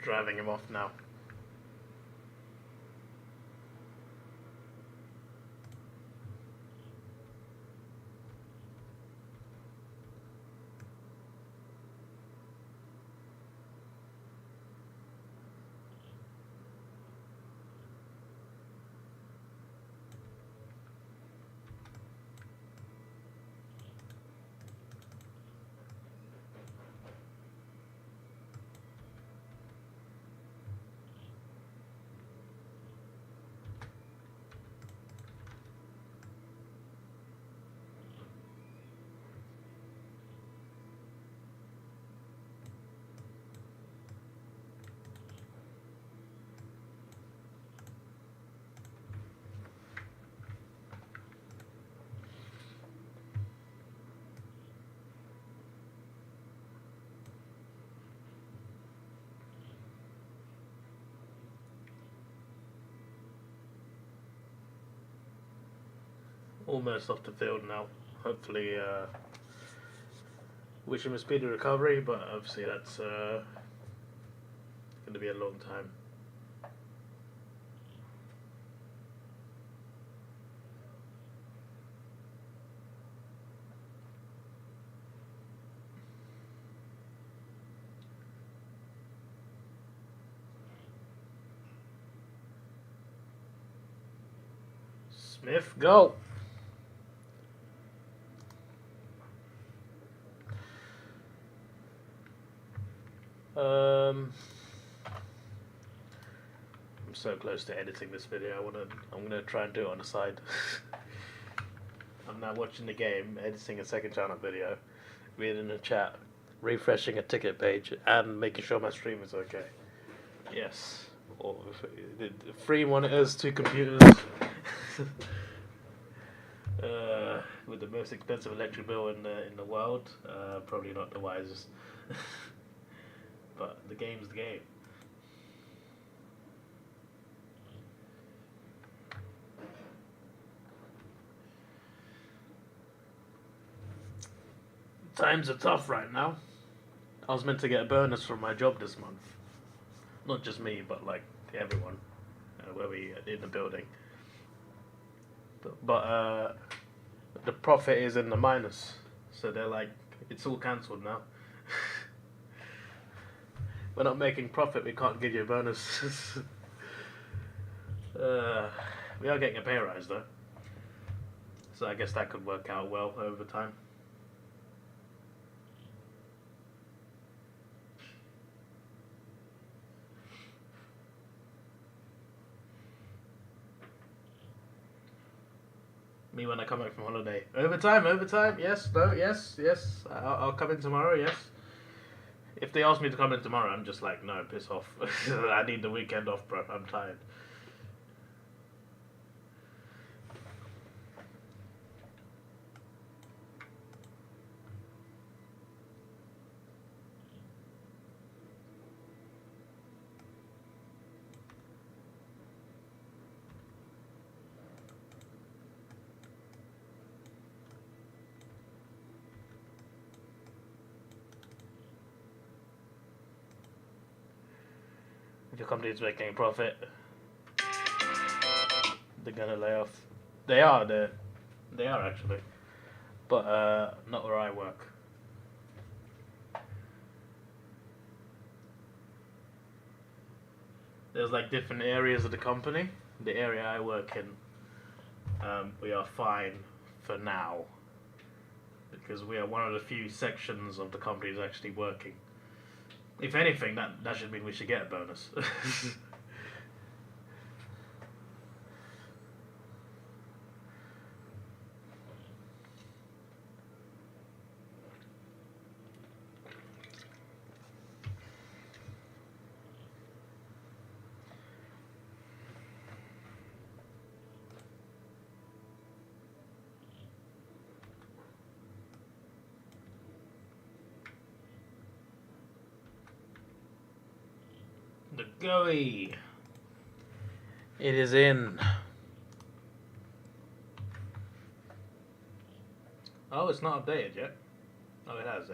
Driving him off now. Almost off the field now. Hopefully, wish him a speedy recovery, but obviously that's going to be a long time. Smith, go! I'm so close to editing this video. I'm gonna try and do it on the side. I'm now watching the game, editing a second channel video, reading the chat, refreshing a ticket page, and making sure my stream is okay. Yes. Or 3 monitors, 2 computers. With the most expensive electric bill in the world, probably not the wisest. But the game's the game. Times are tough right now. I was meant to get a bonus from my job this month. Not just me, but like everyone where we in the building. But the profit is in the minus, so they're like, it's all cancelled now. We're not making profit. We can't give you a bonus. We are getting a pay rise though, so I guess that could work out well over time. Me when I come back from holiday. Overtime, yes, no, yes. I'll come in tomorrow, yes. If they ask me to come in tomorrow, I'm just like, no, piss off. I need the weekend off, bro. I'm tired. If your company is making a profit, they're gonna lay off. They are actually, but not where I work. There's like different areas of the company. The area I work in, we are fine for now, because we are one of the few sections of the company that's actually working. If anything, that should mean we should get a bonus. The GUI. It is in. Oh, it's not updated yet. Oh, it has.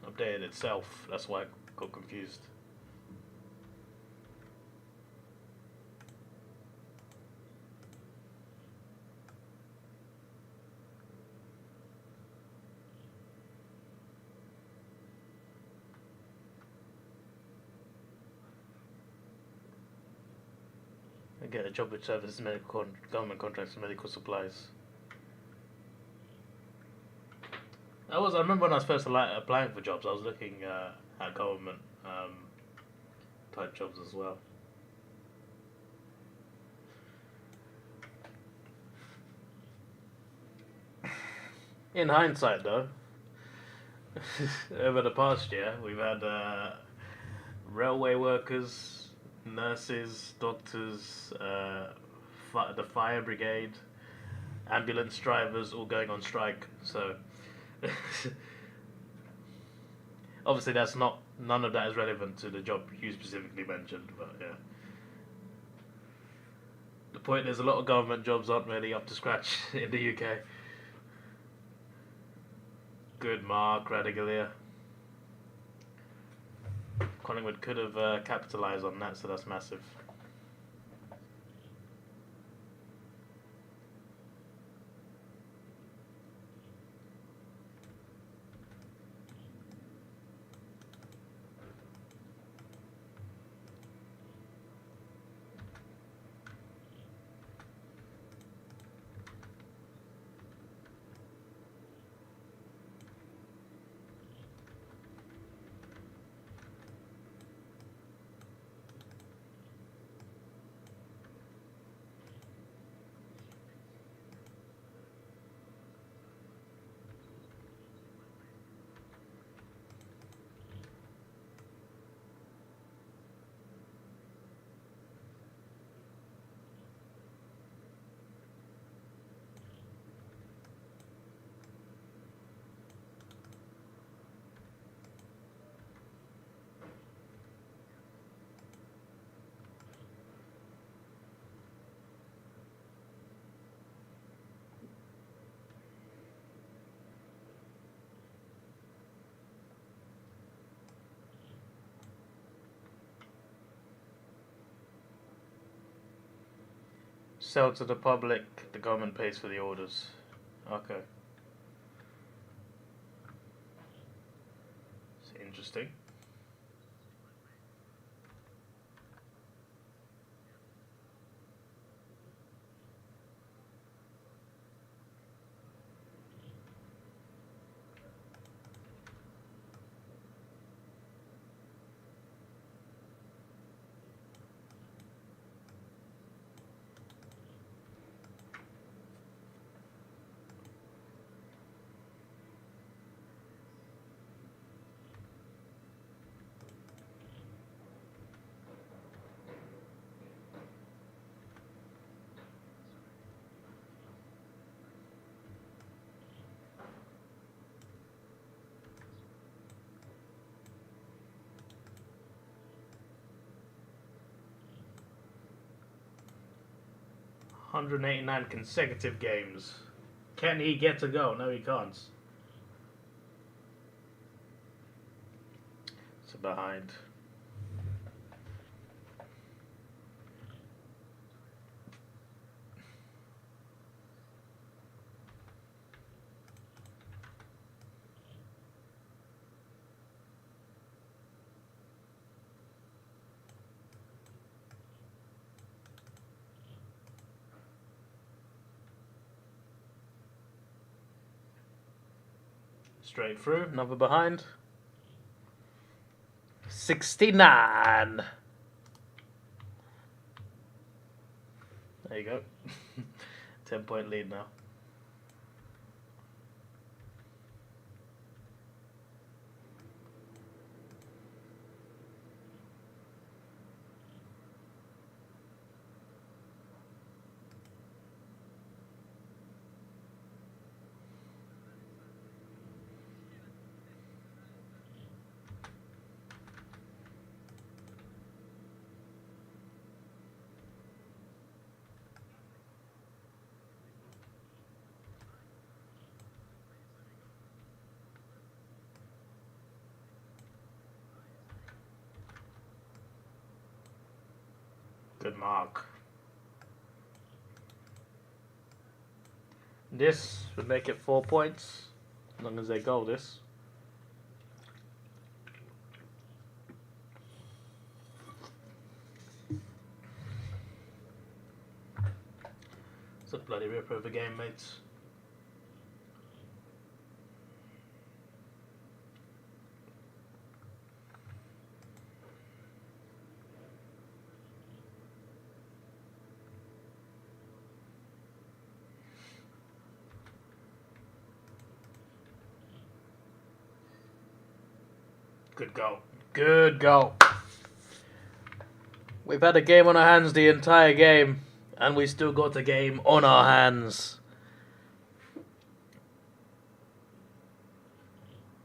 Updated itself. That's why I got confused. I get a job which services medical government contracts and medical supplies. I remember when I was first applying for jobs, I was looking at government type jobs as well. In hindsight, though, over the past year, we've had railway workers, nurses, doctors, the fire brigade, ambulance drivers all going on strike. So obviously none of that is relevant to the job you specifically mentioned, but yeah. The point is, a lot of government jobs aren't really up to scratch in the UK. Good mark, Radigalia. Collingwood could have capitalised on that, so that's massive. sell to the public, the government pays for the orders. Okay. It's interesting. $189 consecutive games. Can he get to go? No, he can't. It's behind. Straight through, another behind. 69. There you go. 10-point lead now. Good mark. This would make it 4 points, as long as they goal this. It's a bloody ripper of a game, mates. Good goal. Good goal. We've had a game on our hands the entire game, and we still got a game on our hands.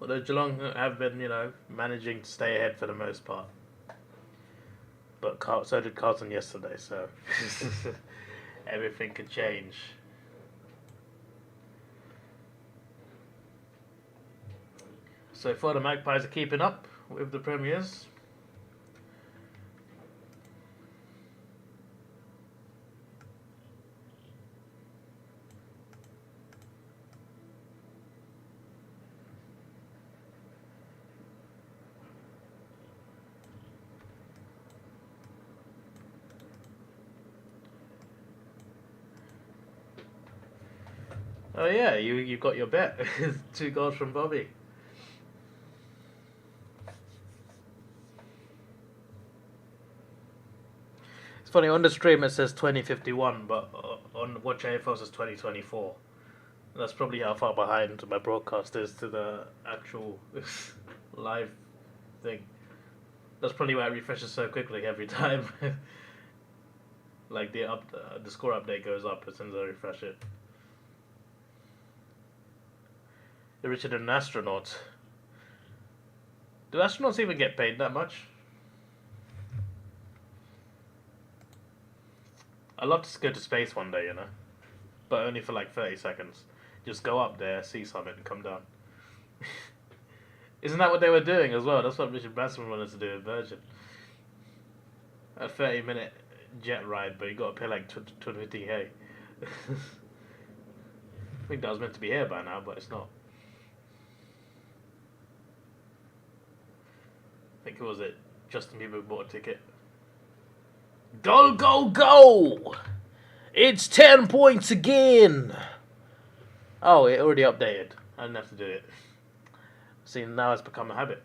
Although Geelong have been, managing to stay ahead for the most part. But so did Carlton yesterday, so everything could change. So far the Magpies are keeping up with the Premiers. Oh yeah, you got your bet. 2 goals from Bobby. It's funny, on the stream it says 2051, but on Watch AFL it says 2024. That's probably how far behind my broadcast is to the actual live thing. That's probably why it refreshes so quickly every time. Like the score update goes up as soon as I refresh it. You're richer than an astronaut. Do astronauts even get paid that much? I'd love to go to space one day, but only for like 30 seconds. Just go up there, see something, and come down. Isn't that what they were doing as well? That's what Richard Branson wanted to do in Virgin. A 30-minute jet ride, but you got to pay like 250k. I think that was meant to be here by now, but it's not. I think it was it. Justin Bieber bought a ticket. Go, go, go! It's 10 points again! Oh, it already updated. I didn't have to do it. See, now it's become a habit.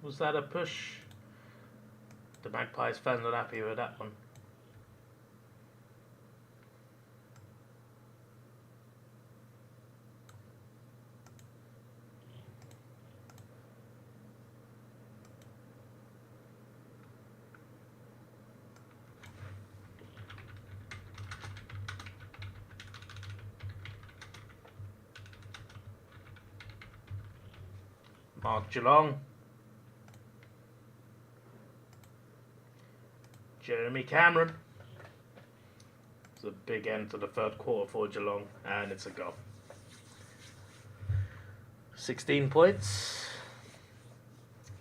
Was that a push? The Magpies fans are happy with that one. Mark Geelong. Jeremy Cameron. It's a big end to the third quarter for Geelong, and it's a goal. 16 points.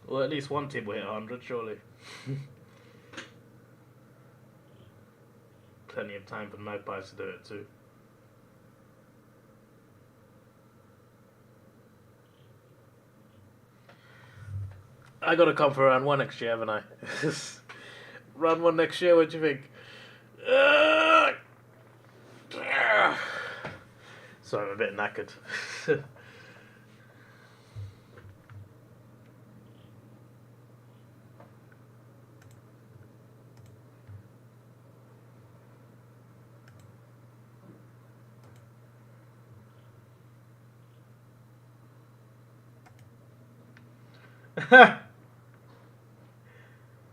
Well, at least one team will hit 100, surely. Plenty of time for the Magpies to do it too. I gotta come for round one next year, haven't I? Round one next year, what do you think? Sorry, I'm a bit knackered.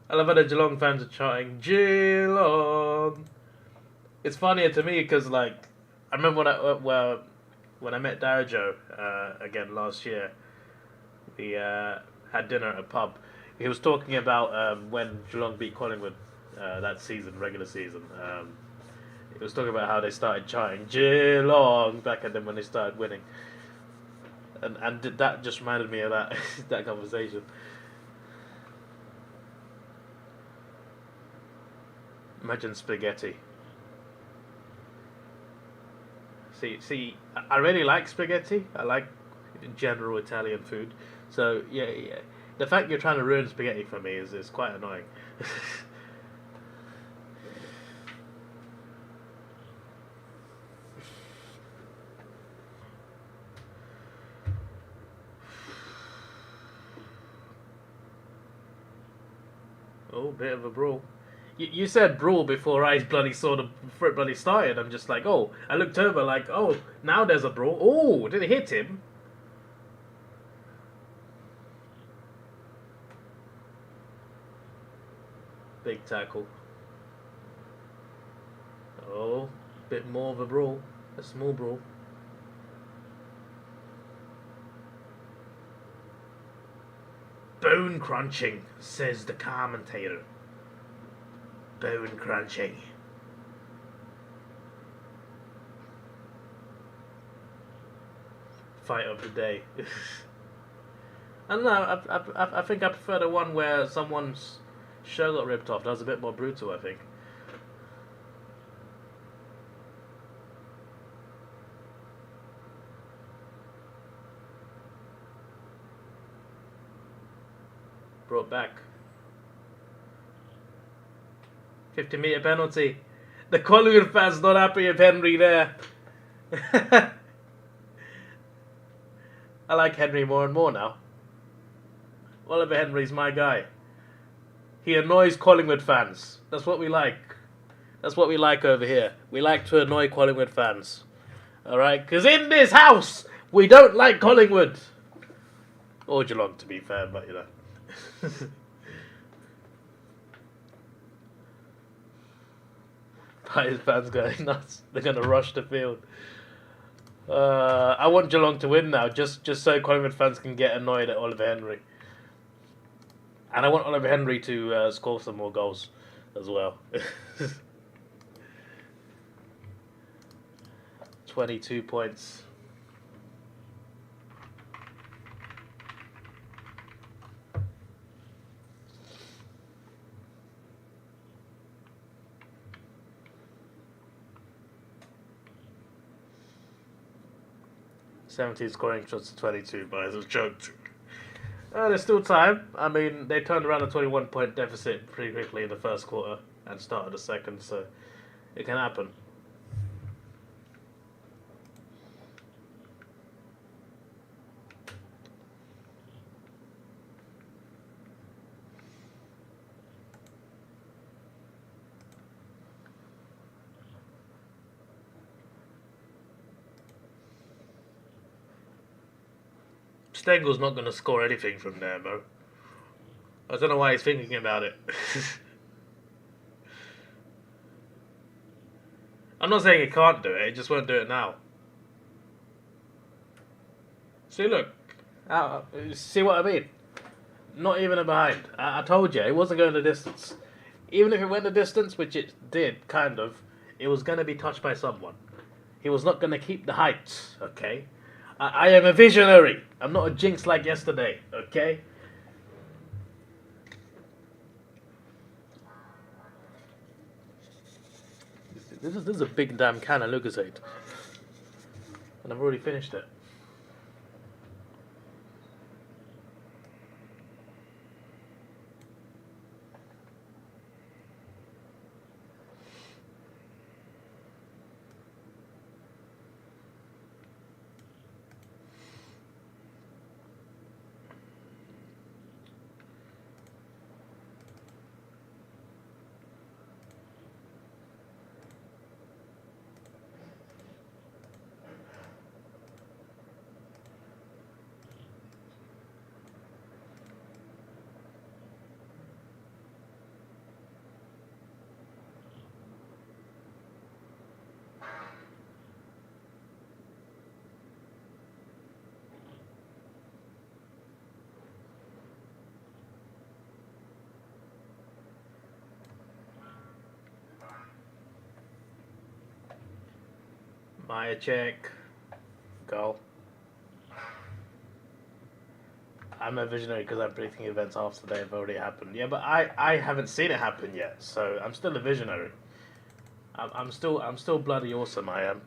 I love how the Geelong fans are chanting Geelong. It's funnier to me because, like, I remember when I met Darajo again last year. We had dinner at a pub. He was talking about when Geelong beat Collingwood that season, regular season. He was talking about how they started chanting Geelong back at them when they started winning, and that just reminded me of that that conversation. Imagine spaghetti. See, I really like spaghetti. I like general Italian food. So yeah, the fact you're trying to ruin spaghetti for me is quite annoying. Oh, bit of a brawl. You said brawl before I bloody saw the bloody started. I'm just like, oh, I looked over like, oh, now there's a brawl. Oh, did it hit him? Big tackle. Oh, bit more of a brawl. A small brawl. Bone crunching, says the commentator. Bone crunching. Fight of the day. I don't know. I think I prefer the one where someone's shirt got ripped off. That was a bit more brutal, I think. Brought back. 50-meter penalty. The Collingwood fans not happy with Henry there. I like Henry more and more now. Oliver Henry's my guy. He annoys Collingwood fans. That's what we like. That's what we like over here. We like to annoy Collingwood fans. Alright? Because in this house, we don't like Collingwood. Or Geelong, to be fair, but you know. His fans going nuts. They're going to rush the field. I want Geelong to win now, just so Collingwood fans can get annoyed at Oliver Henry. And I want Oliver Henry to score some more goals as well. 22 points. "17 scoring shots to 22, but it's a joke. There's still time. I mean, they turned around a 21-point deficit pretty quickly in the first quarter and started the second, so it can happen. Stengel's not going to score anything from there, Mo. I don't know why he's thinking about it. I'm not saying he can't do it, he just won't do it now. See, look. See what I mean? Not even a behind. I told you, it wasn't going the distance. Even if it went the distance, which it did, kind of, it was going to be touched by someone. He was not going to keep the height, okay? I am a visionary. I'm not a jinx like yesterday, okay? This is a big damn can of Lucasade. And I've already finished it. Maya check. Goal. I'm a visionary because I'm predicting events after they've already happened. Yeah, but I haven't seen it happen yet, so I'm still a visionary. I'm still bloody awesome. I am.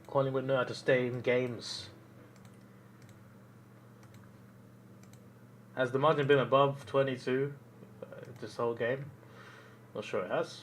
Collingwood know how to stay in games. Has the margin been above 22 this whole game? Not sure it has.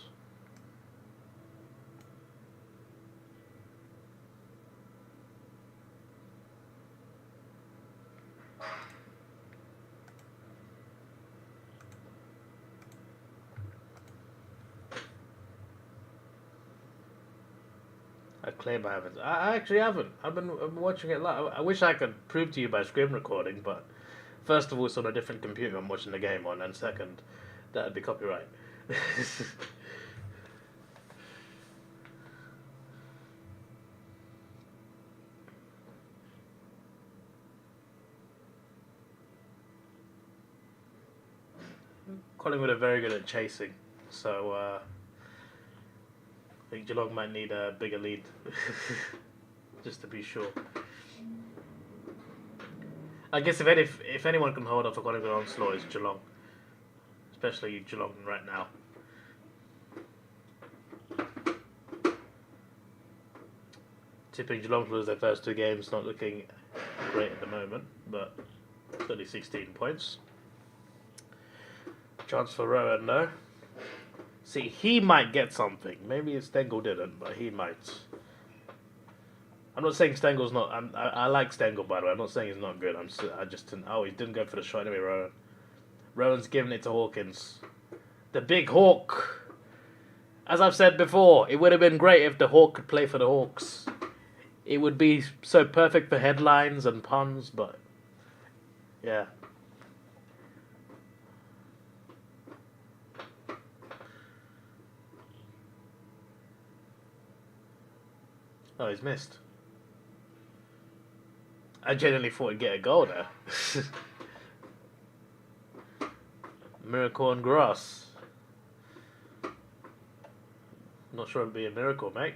I claim I haven't. I actually haven't. I've been watching it live. I wish I could prove to you by screen recording, but first of all, it's on a different computer I'm watching the game on, and second, that would be copyright. Collingwood are very good at chasing, so I think Geelong might need a bigger lead, just to be sure. I guess if anyone can hold off a Collingwood onslaught, it's Geelong, especially Geelong right now. Tipping Geelong to lose their first 2 games, not looking great at the moment, but it's only 16 points. Chance for Rowan, though. See, he might get something. Maybe Stengel didn't, but he might. I'm not saying Stengel's not. I like Stengel, by the way. I'm not saying he's not good. I just didn't. Oh, he didn't go for the shot anyway. Rowan. Rowan's giving it to Hawkins. The big Hawk. As I've said before, it would have been great if the Hawk could play for the Hawks. It would be so perfect for headlines and puns, but yeah. Oh, he's missed. I genuinely thought he'd get a goal there. Miracle on grass. Not sure it'd be a miracle, mate.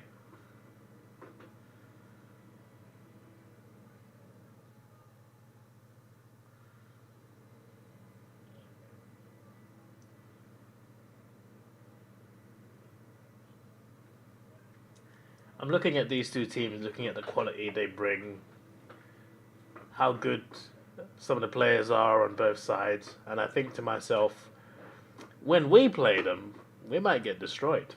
I'm looking at these 2 teams, looking at the quality they bring, how good some of the players are on both sides, and I think to myself, when we play them, we might get destroyed.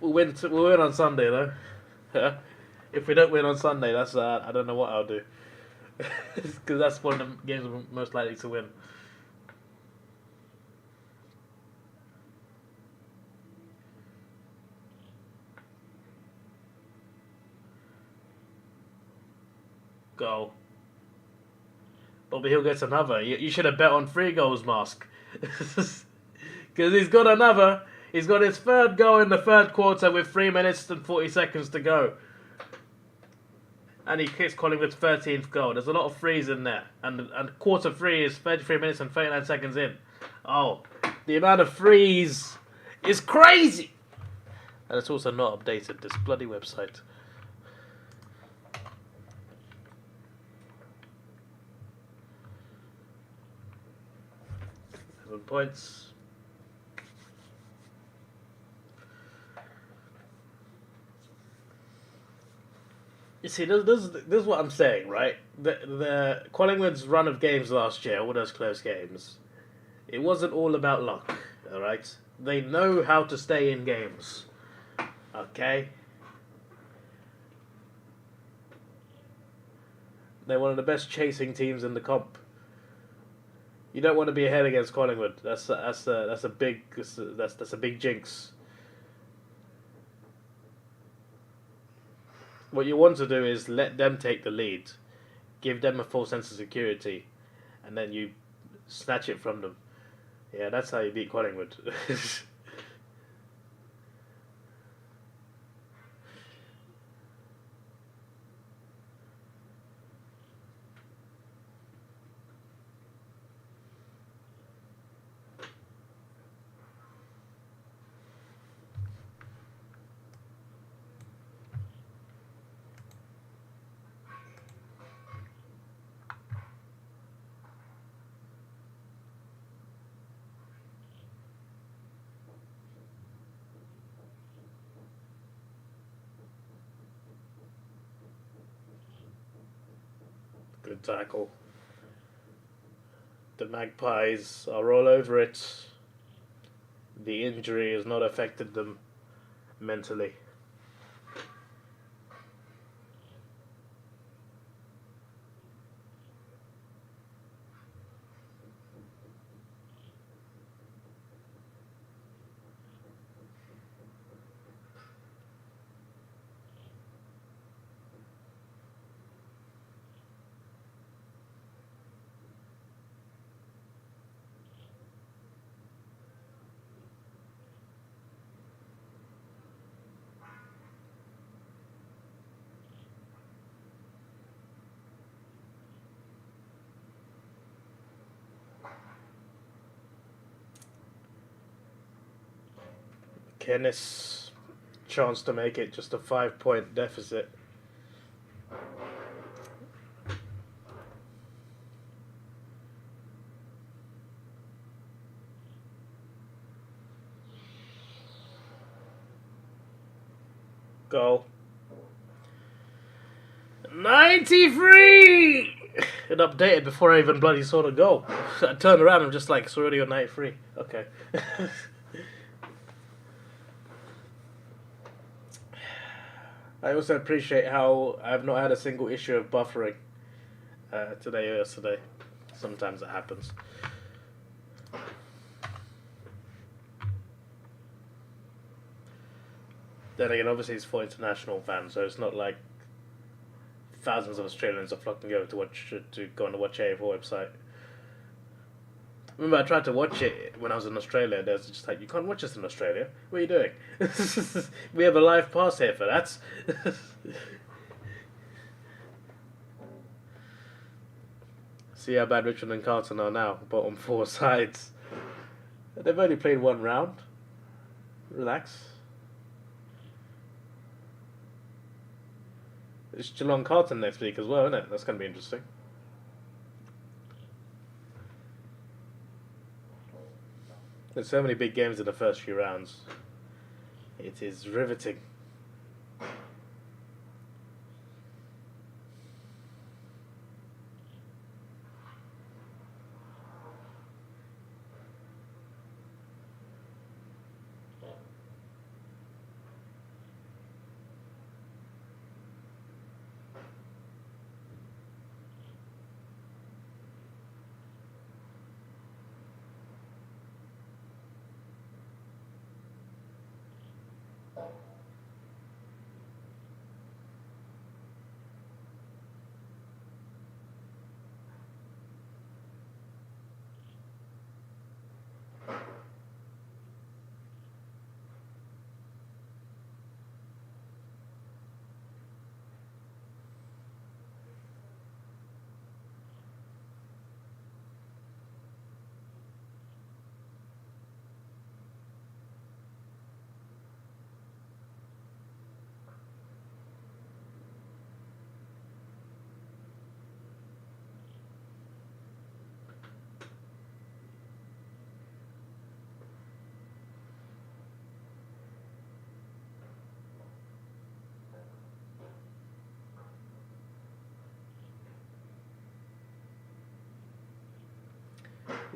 We'll win on Sunday, though. If we don't win on Sunday, that's I don't know what I'll do. Because that's one of the games we're most likely to win. Goal. Bobby Hill gets another. You should have bet on 3 goals, Mask. Because he's got another. He's got his 3rd goal in the 3rd quarter with 3 minutes and 40 seconds to go. And he kicks Collingwood's 13th goal. There's a lot of threes in there. And quarter 3 is 33 minutes and 39 seconds in. Oh, the amount of threes is crazy! And it's also not updated, this bloody website. Points. You see, this is what I'm saying, right? The Collingwood's run of games last year, all those close games, it wasn't all about luck, alright? They know how to stay in games, okay? They're one of the best chasing teams in the comp. You don't want to be ahead against Collingwood. That's a big jinx. What you want to do is let them take the lead, give them a full sense of security, and then you snatch it from them. Yeah, that's how you beat Collingwood. Good tackle. The Magpies are all over it. The injury has not affected them mentally. Ennis chance to make it just a 5-point deficit. Goal. 93! It updated before I even bloody saw the goal. I turned around and I'm just like, it's already on 93. Okay. I also appreciate how I've not had a single issue of buffering today or yesterday. Sometimes it happens. Then again, obviously it's for international fans, so it's not like thousands of Australians are flocking over to go on the Watch AFL website. Remember, I tried to watch it when I was in Australia. There's just like, you can't watch this in Australia. What are you doing? We have a live pass here for that. See how bad Richmond and Carlton are now. Bottom 4 sides. They've only played 1 round. Relax. It's Geelong Carlton next week as well, isn't it? That's going to be interesting. There's so many big games in the first few rounds. It is riveting.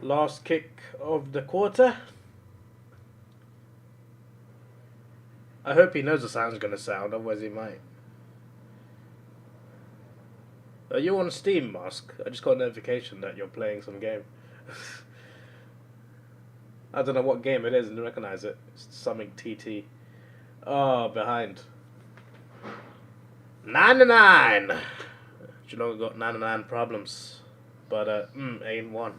Last kick of the quarter. I hope he knows the sound's going to sound, otherwise he might. Are you on Steam, Mask? I just got a notification that you're playing some game. I don't know what game it is, I didn't recognize it. It's something TT. Oh, behind. 99! Geelong got 99 problems. But, ain't one.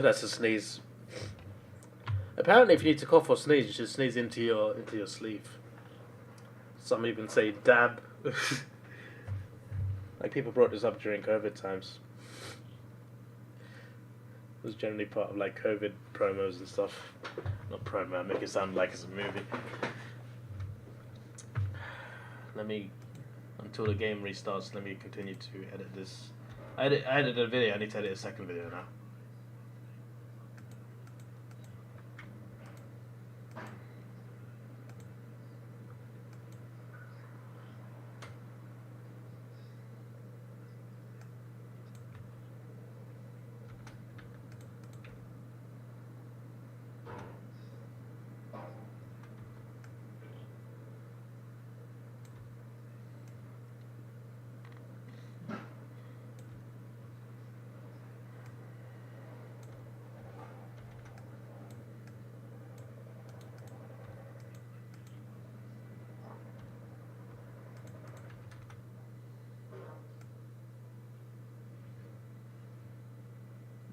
That's a sneeze. Apparently, if you need to cough or sneeze, you should sneeze into your sleeve. Some even say dab. Like people brought this up during COVID times. It was generally part of like COVID promos and stuff. Not promo, I make it sound like it's a movie. Until the game restarts, let me continue to edit this. I edited a video, I need to edit a second video now.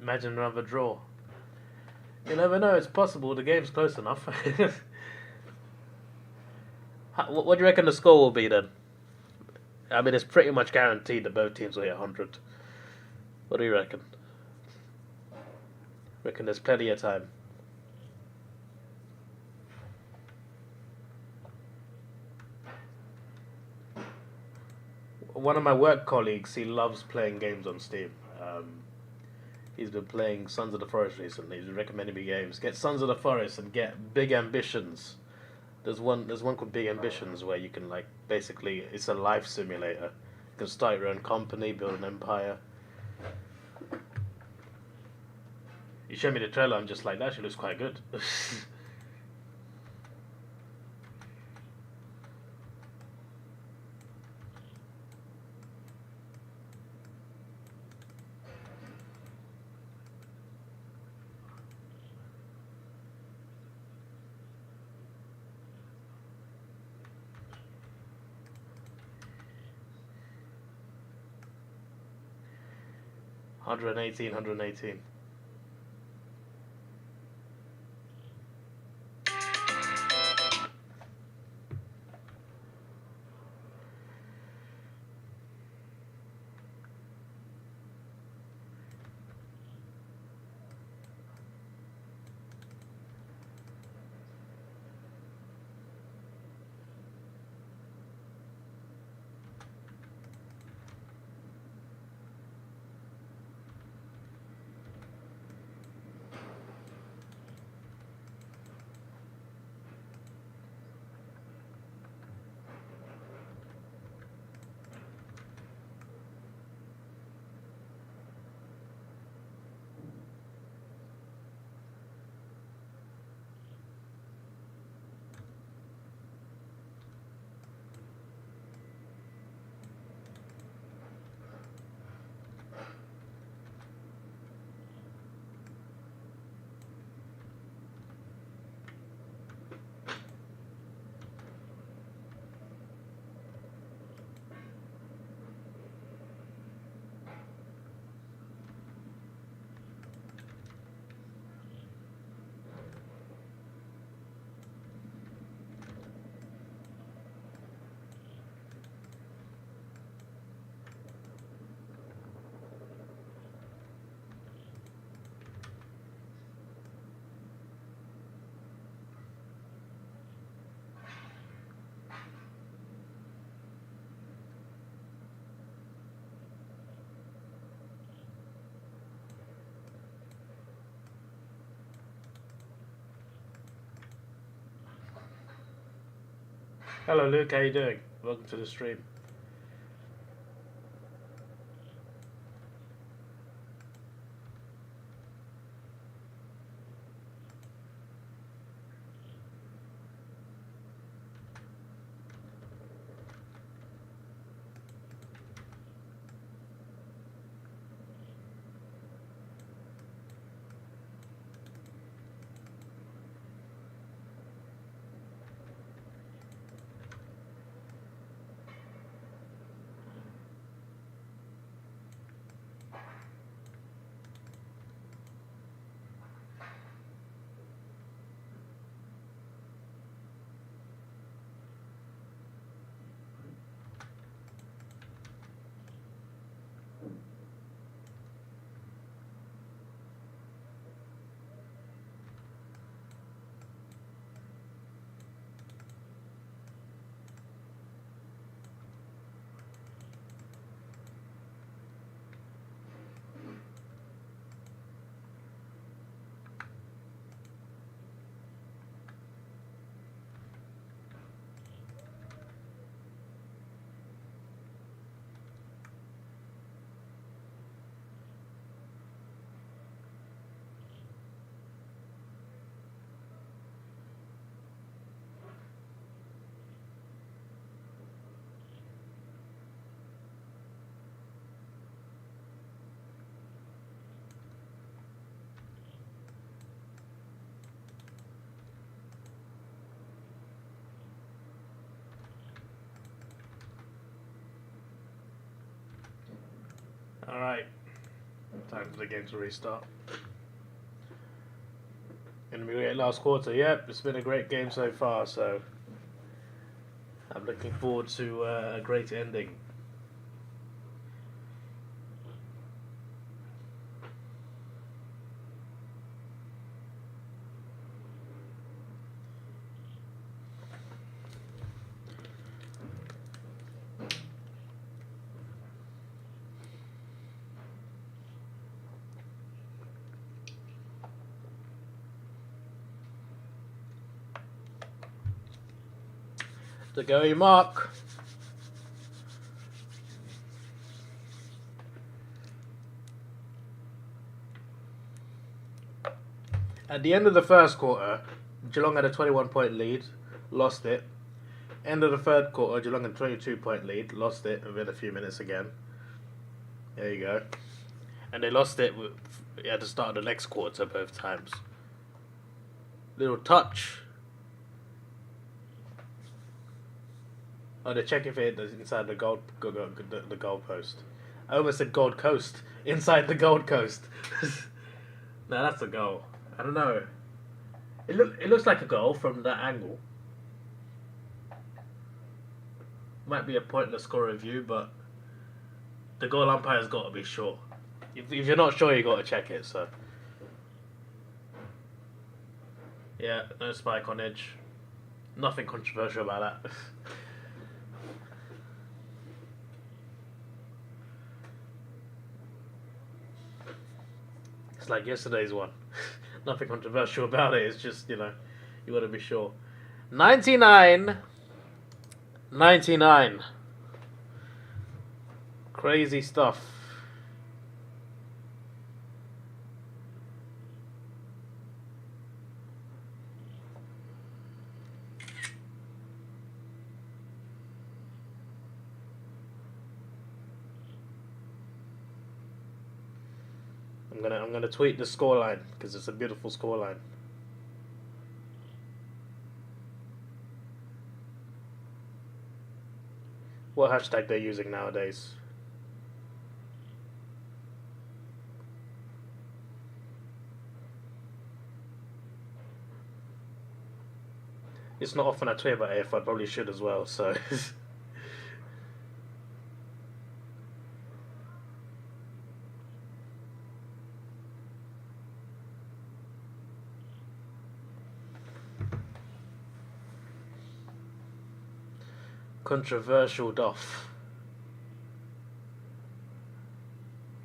Imagine another draw. You never know, it's possible, the game's close enough. What do you reckon the score will be then? I mean, it's pretty much guaranteed that both teams will hit 100. What do you reckon? Reckon there's plenty of time. One of my work colleagues, he loves playing games on Steam. He's been playing Sons of the Forest recently. He's recommending me games. Get Sons of the Forest and get Big Ambitions. There's one called Big Ambitions where you can like basically it's a life simulator. You can start your own company, build an empire. You show me the trailer, I'm just like that actually looks quite good. 118, 118. Hello Luke, how you doing? Welcome to the stream. Alright, time for the game to restart. Gonna be great last quarter. Yep, it's been a great game so far, so I'm looking forward to a great ending. The going mark. At the end of the first quarter, Geelong had a 21-point lead, lost it. End of the third quarter, Geelong had a 22-point lead, lost it within a few minutes again. There you go. And they lost it at the start of the next quarter both times. Little touch. Oh, they're checking if it is inside the goal post. I almost said Gold Coast. Inside the Gold Coast. No, that's a goal. I don't know. It looks like a goal from that angle. Might be a pointless score review, but the goal umpire's got to be sure. If you're not sure, you got to check it. So yeah, no spike on edge. Nothing controversial about that. It's like yesterday's one. Nothing controversial about it. It's just, you know, you got to be sure. 99. Crazy stuff. I'm gonna tweet the scoreline because it's a beautiful scoreline. What hashtag they're using nowadays? It's not often I tweet about AFL, I probably should as well, so. Controversial doff.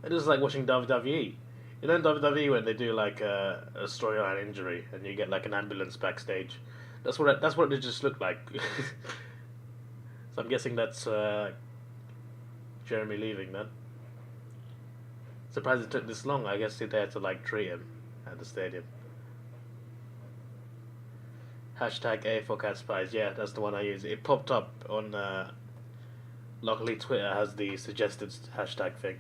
It is like watching WWE. You know in WWE when they do like a storyline injury and you get like an ambulance backstage. That's what it just looked like. So I'm guessing that's Jeremy leaving then. Surprised it took this long. I guess they had to like treat him at the stadium. Hashtag AFL Cat Spies. Yeah, that's the one I use. It popped up on. Luckily, Twitter has the suggested hashtag thing.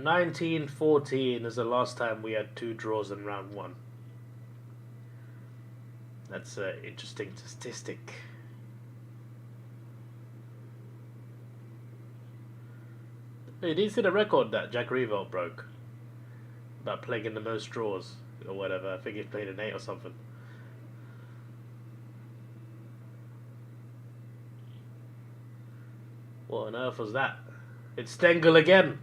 $19-14 is the last time we had 2 draws in round 1. That's an interesting statistic. Hey, did you see the record that Jack Revolt broke? About playing in the most draws or whatever. I think he played an 8 or something. What on earth was that? It's Stengel again!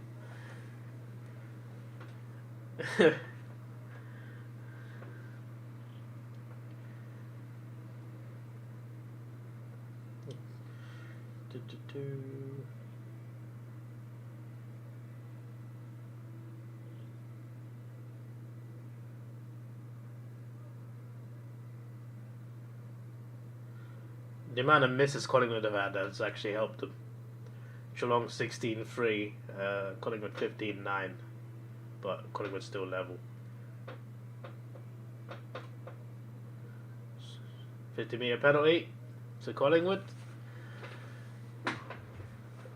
The amount of misses Collingwood have had has actually helped them. Geelong 16-3, Collingwood 15-9, but Collingwood still level. 50-metre penalty to Collingwood.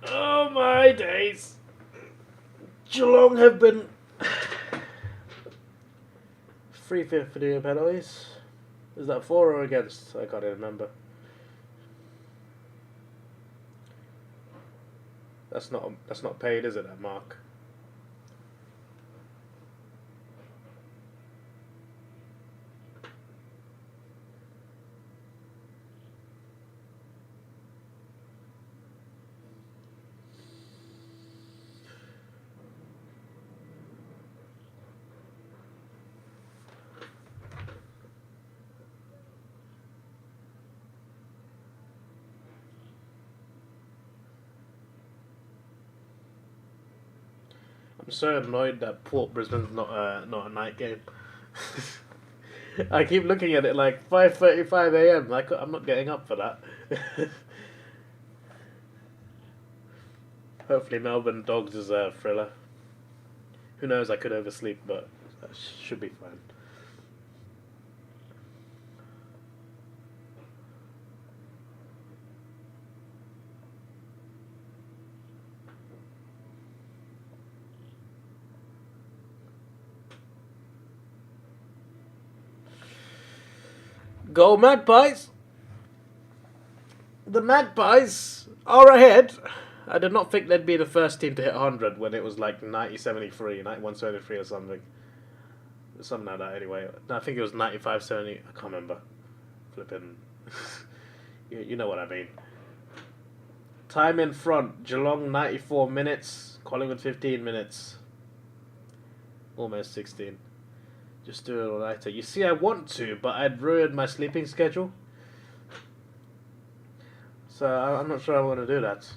Oh my days! Geelong have been 3 50-metre penalties. Is that for or against? I can't even remember. That's not paid, is it, that mark? I'm so annoyed that Port Brisbane's not a night game. I keep looking at it like 5:35 a.m. Like I'm not getting up for that. Hopefully Melbourne Dogs is a thriller. Who knows? I could oversleep, but that should be fine. Go Magpies! The Magpies are ahead. I did not think they'd be the first team to hit 100 when it was like 90-73, 91-73 or something. Something like that anyway. No, I think it was 95-70. I can't remember. Flipping. you know what I mean. Time in front. Geelong 94 minutes. Collingwood 15 minutes. Almost 16. Just do it all nighter. You see, I want to, but I'd ruined my sleeping schedule. So I'm not sure I want to do that.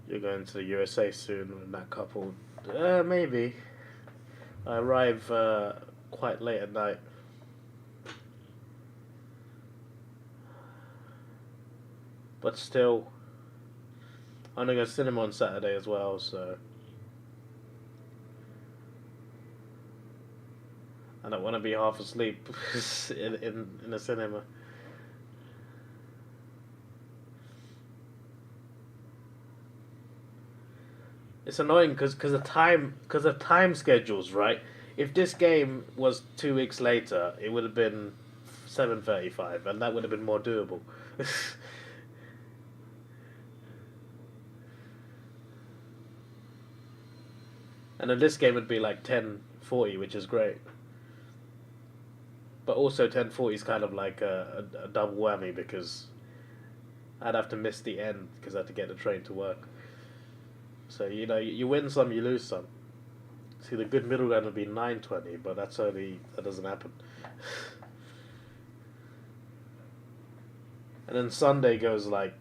You're going to the USA soon with that couple. Maybe. I arrive quite late at night. But still, I'm gonna go to cinema on Saturday as well, so I don't want to be half asleep in the cinema. It's annoying because of time schedules, right? If this game was 2 weeks later, it would have been 7:35, and that would have been more doable. And then this game would be like 10:40, which is great. But also 10:40 is kind of like a double whammy because I'd have to miss the end because I had to get the train to work. So you win some, you lose some. See, the good middle ground would be 9:20, but that doesn't happen. And then Sunday goes like,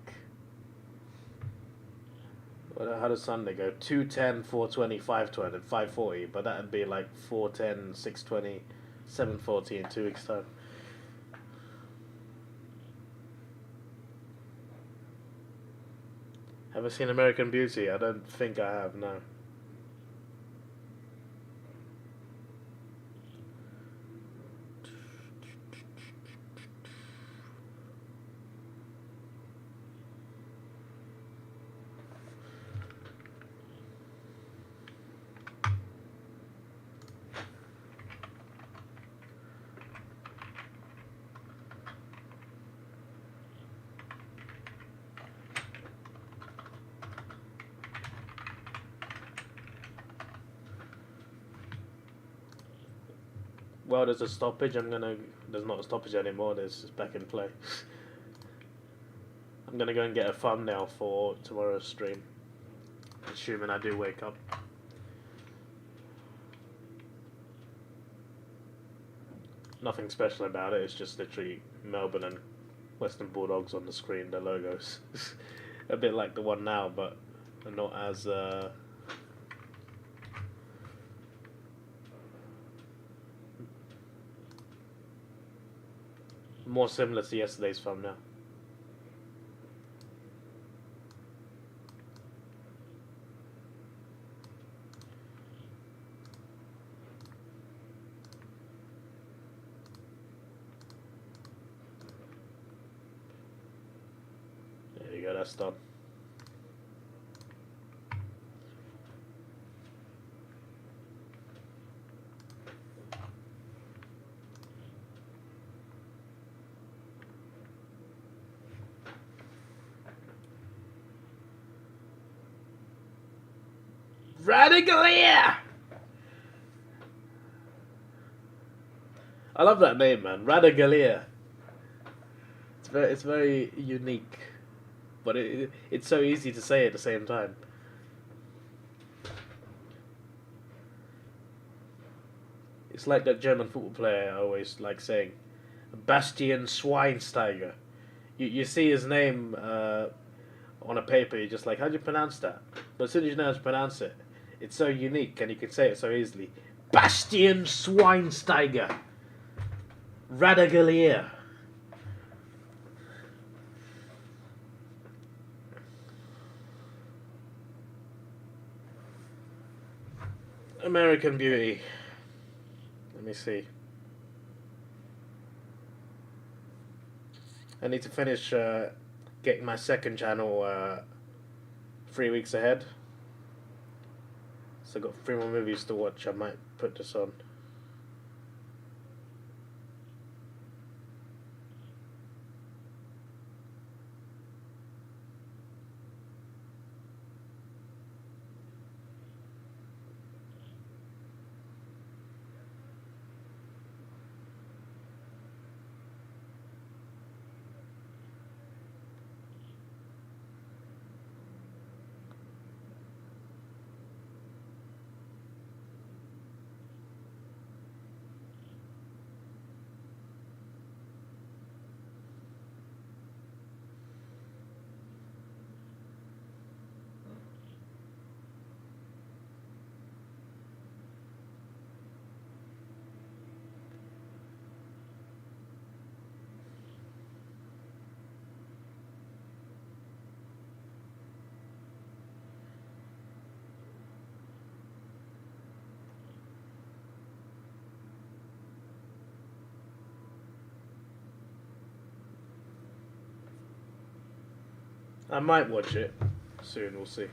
how does Sunday go? 2:10, 4:20, 5:20, 5:40, but that'd be like 4:10, 6:20, 7:40 in 2 weeks' time. Have I seen American Beauty? I don't think I have, no. Well, there's a stoppage. There's not a stoppage anymore. There's just back in play. I'm gonna go and get a thumbnail for tomorrow's stream, assuming I do wake up. Nothing special about it. It's just literally Melbourne and Western Bulldogs on the screen. The logos, a bit like the one now, but not as. More similar to yesterday's thumbnail. There you go, that's done. Radicalier! I love that name, man. Radicalier. It's very unique, but it's so easy to say at the same time. It's like that German football player I always like saying, Bastian Schweinsteiger. You see his name on a paper, you're just like, how do you pronounce that? But as soon as you know how to pronounce it, it's so unique and you can say it so easily. Bastian Schweinsteiger. Radicalier. American Beauty. Let me see. I need to finish getting my second channel 3 weeks ahead. So I've got 3 more movies to watch. I might put this on. I might watch it soon, we'll see.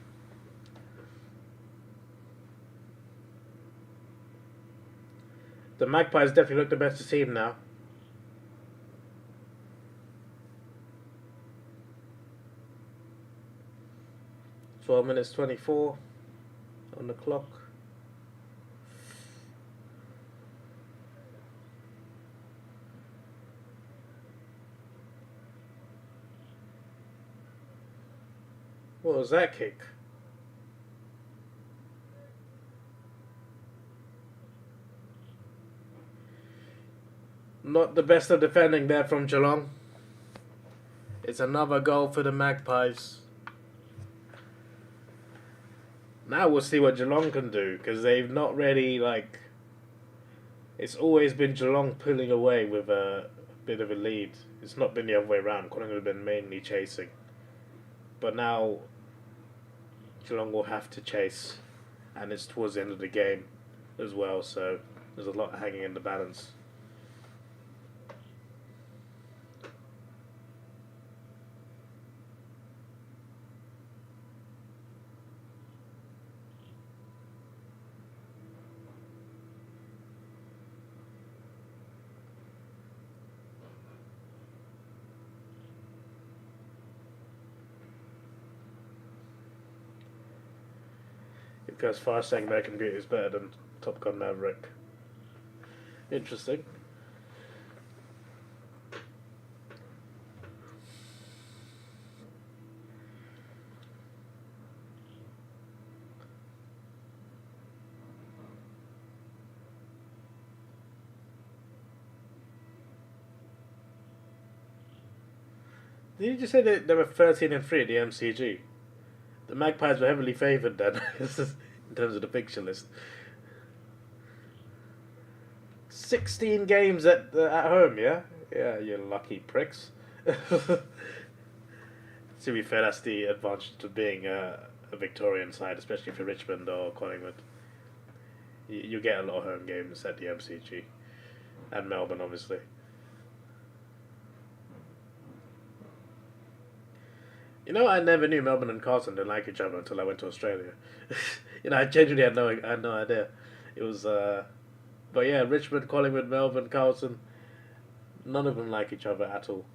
The Magpies definitely look the better team now. (12 minutes 24 on the clock. What was that kick? Not the best of defending there from Geelong. It's another goal for the Magpies. Now we'll see what Geelong can do, because they've not really, like... It's always been Geelong pulling away with a bit of a lead. It's not been the other way around. Collingwood have been mainly chasing. But now... Geelong will have to chase, and it's towards the end of the game as well, so there's a lot hanging in the balance. It goes far saying American Beauty is better than Top Gun Maverick. Interesting. Did you just say that they were 13-3 at the MCG? The Magpies were heavily favoured then, in terms of the fixture list. 16 games at home, yeah? Yeah, you lucky pricks. To be fair, that's the advantage of being a Victorian side, especially for Richmond or Collingwood. You get a lot of home games at the MCG. And Melbourne, obviously. You know, I never knew Melbourne and Carlton didn't like each other until I went to Australia. I genuinely had no idea. It was, but yeah, Richmond, Collingwood, Melbourne, Carlton, none of them like each other at all.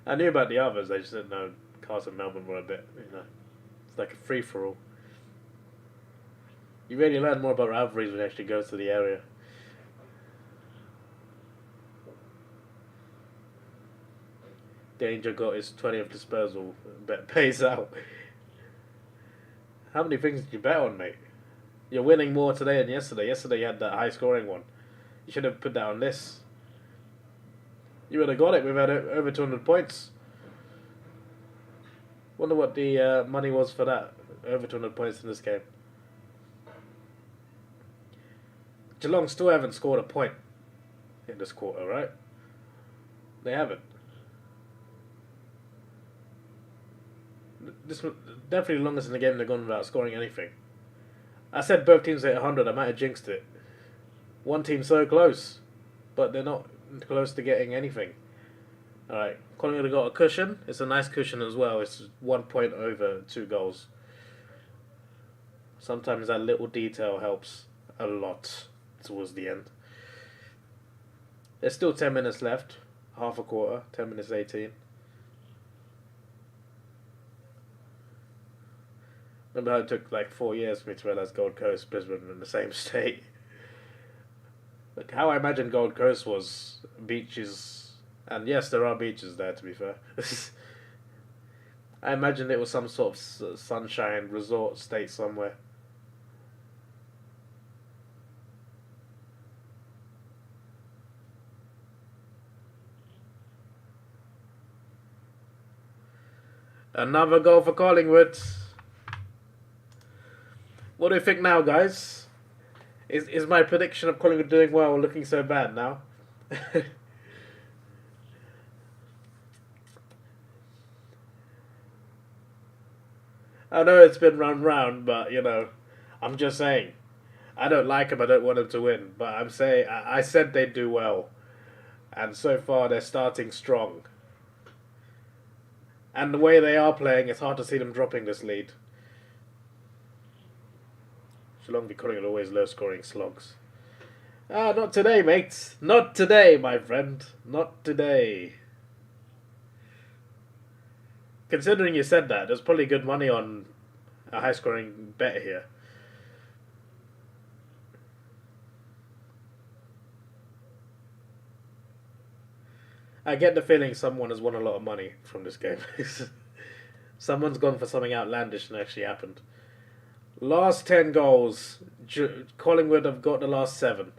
I knew about the others, I just didn't know Carlton and Melbourne were a bit, like a free-for-all. You really learn more about rivalries when you actually go to the area. Danger got his 20th disposal. Bet pays out. How many things did you bet on, mate? You're winning more today than yesterday. Yesterday you had that high-scoring one. You should have put that on this. You would have got it. We've had over 200 points. Wonder what the money was for that. Over 200 points in this game. Geelong still haven't scored a point in this quarter, right? They haven't. This definitely the longest in the game they've gone without scoring anything. I said both teams hit 100. I might have jinxed it. One team so close, but they're not close to getting anything. Alright, Collingwood got a cushion. It's a nice cushion as well. It's 1 point over 2 goals. Sometimes that little detail helps a lot towards the end. There's still 10 minutes left. Half a quarter. 10 minutes 18. Remember how it took like 4 years for me to realise Gold Coast, Brisbane were in the same state. Like how I imagine Gold Coast was beaches, and yes, there are beaches there to be fair. I imagined it was some sort of sunshine resort state somewhere. Another goal for Collingwood. What do you think now, guys? Is my prediction of Collingwood doing well looking so bad now? I know it's been round, but you know, I'm just saying. I don't like them. I don't want them to win, but I'm saying I said they'd do well, and so far they're starting strong. And the way they are playing, it's hard to see them dropping this lead. Geelong be calling it always low-scoring slogs. Ah, not today, mates. Not today, my friend. Not today. Considering you said that, there's probably good money on a high-scoring bet here. I get the feeling someone has won a lot of money from this game. Someone's gone for something outlandish and actually happened. Last 10 goals. Collingwood have got the last 7.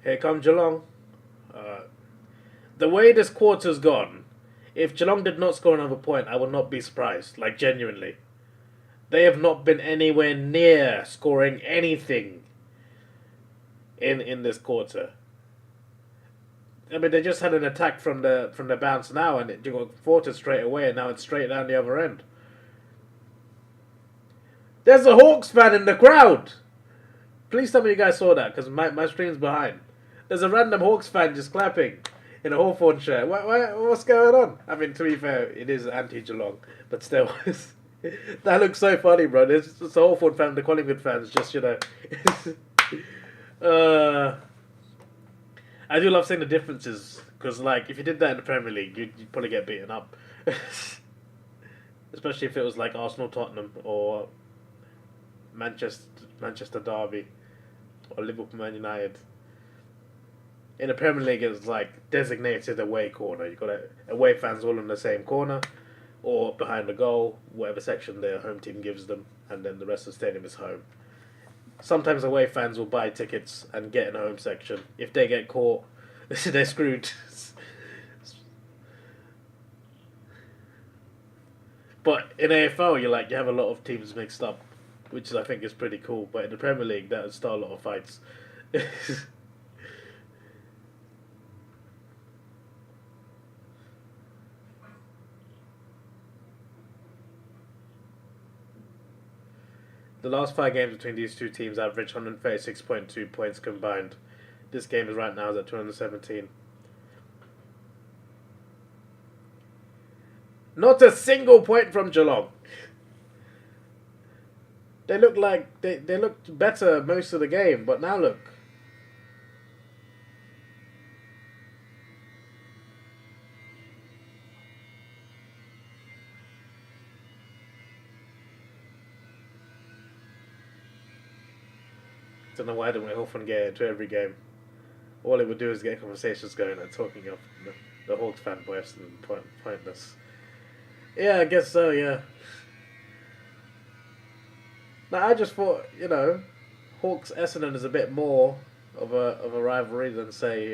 Here come Geelong. The way this quarter's gone, if Geelong did not score another point, I would not be surprised. Like, genuinely. They have not been anywhere near scoring anything in this quarter. I mean, they just had an attack from the bounce now, and it got thwarted straight away, and now it's straight down the other end. There's a Hawks fan in the crowd! Please tell me you guys saw that, because my screen's behind. There's a random Hawks fan just clapping in a Hawthorn shirt. What's going on? I mean, to be fair, it is anti-Geelong, but still... That looks so funny, bro. It's a Hawthorn fan, the Collingwood fans, just, you know. I do love seeing the differences, because, like, if you did that in the Premier League, you'd probably get beaten up. Especially if it was, like, Arsenal, Tottenham, or Manchester Derby, or Liverpool, Man United. In the Premier League, it's, like, designated away corner. You've got away fans all in the same corner, or behind the goal, whatever section their home team gives them, and then the rest of the stadium is home. Sometimes away fans will buy tickets and get in the home section. If they get caught, they're screwed. But in AFL, you have a lot of teams mixed up, which I think is pretty cool. But in the Premier League, that would start a lot of fights. The last 5 games between these two teams average 136.2 points combined. This game is right now at 217. Not a single point from Geelong. They look like they looked better most of the game, but now look. Don't know why don't we often get into every game. All it would do is get conversations going and talking of the Hawks fanboys and pointless. Yeah, I guess so. Yeah. Now I just thought, Hawks Essendon is a bit more of a rivalry than say,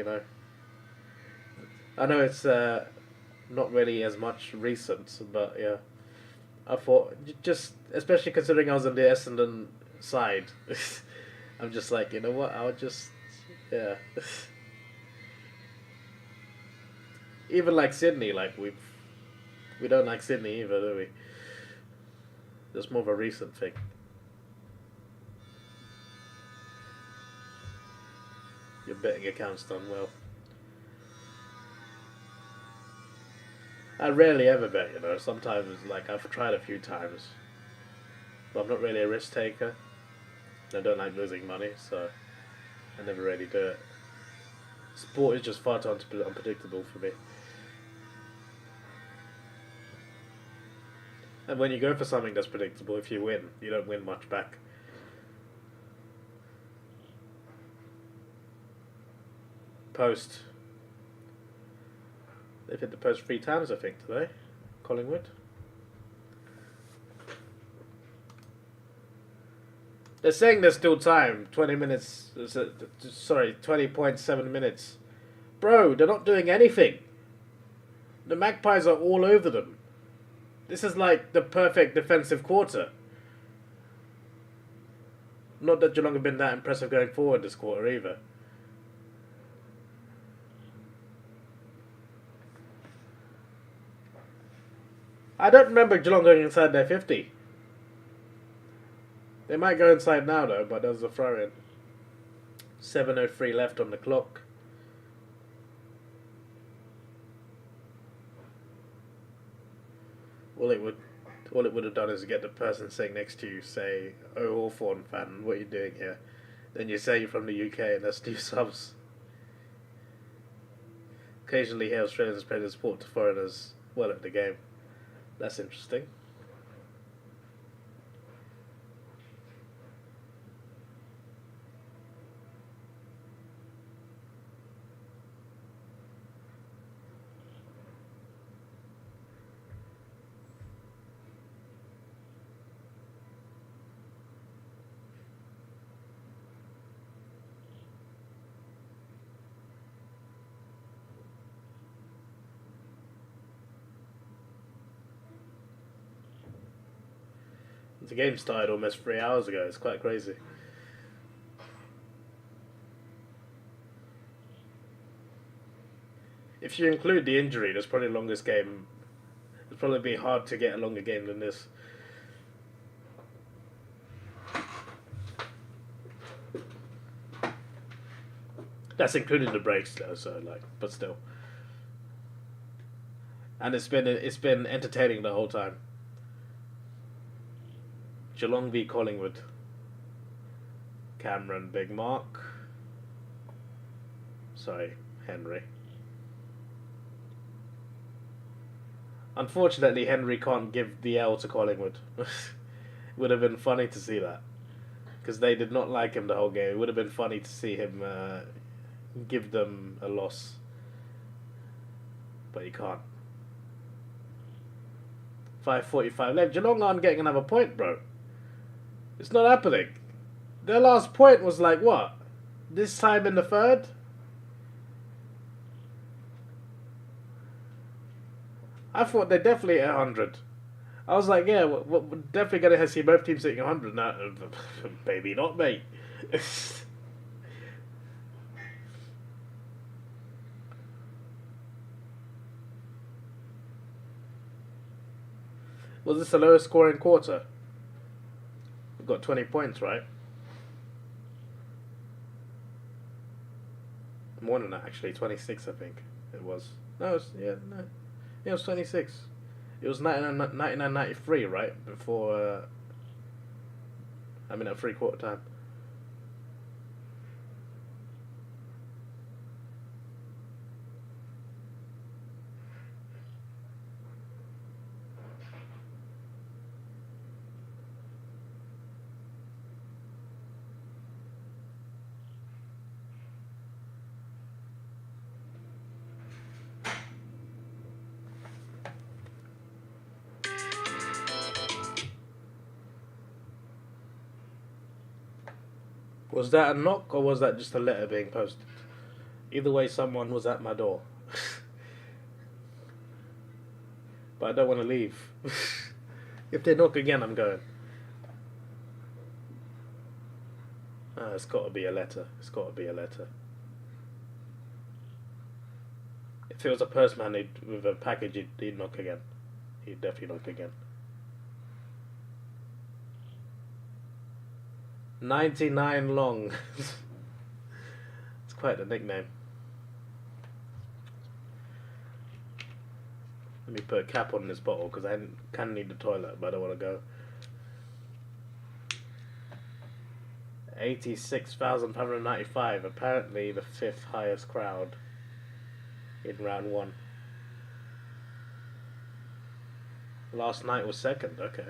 I know it's not really as much recent, but yeah, I thought just especially considering I was on the Essendon side, I'm just like, you know what? I'll just yeah. Even like Sydney, like we don't like Sydney either, do we? That's more of a recent thing. Your betting account's done well. I rarely ever bet, Sometimes, like, I've tried a few times. But I'm not really a risk taker. I don't like losing money, so I never really do it. Sport is just far too unpredictable for me. And when you go for something that's predictable, if you win, you don't win much back. Post. They've hit the post 3 times, I think, today. Collingwood. They're saying there's still time. 20 minutes. Sorry, 20.7 minutes. Bro, they're not doing anything. The Magpies are all over them. This is like the perfect defensive quarter. Not that Geelong have been that impressive going forward this quarter either. I don't remember Geelong going inside their 50. They might go inside now though, but there's a throw in. 7:03 left on the clock. All it would have done is get the person sitting next to you say, "Oh, Hawthorn fan, what are you doing here?" Then you say you're from the UK and let's do subs. Occasionally hear Australians play the sport to foreigners well at the game. That's interesting. The game started almost 3 hours ago. It's quite crazy. If you include the injury, that's probably the longest game. It'd probably be hard to get a longer game than this. That's including the breaks though, so but still. And it's been entertaining the whole time. Geelong v Collingwood. Cameron, Big Mark. Sorry, Henry. Unfortunately, Henry can't give the L to Collingwood. Would have been funny to see that. Because they did not like him the whole game. It would have been funny to see him give them a loss. But he can't. 5:45 left. Geelong aren't getting another point, bro. It's not happening. Their last point was like what? This time in the third? I thought they definitely hit 100. I was like, yeah, we're definitely going to see both teams hitting 100 now. Maybe not, mate. Was this the lowest scoring quarter? We've got 20 points, right? More than that, actually. 26, I think it was. No, it was, yeah, it was 26. It was 99-93, right? Before I mean at 3/4 time. Was that a knock or was that just a letter being posted? Either way, someone was at my door. But I don't want to leave. If they knock again, I'm going. It's got to be a letter. It's got to be a letter. If it was a postman with a package, he'd knock again. He'd definitely knock again. 99 long. It's quite a nickname. Let me put a cap on this bottle because I kind of need the toilet, but I don't want to go. 86,595. Apparently the 5th highest crowd in round 1. Last night was 2nd. Okay.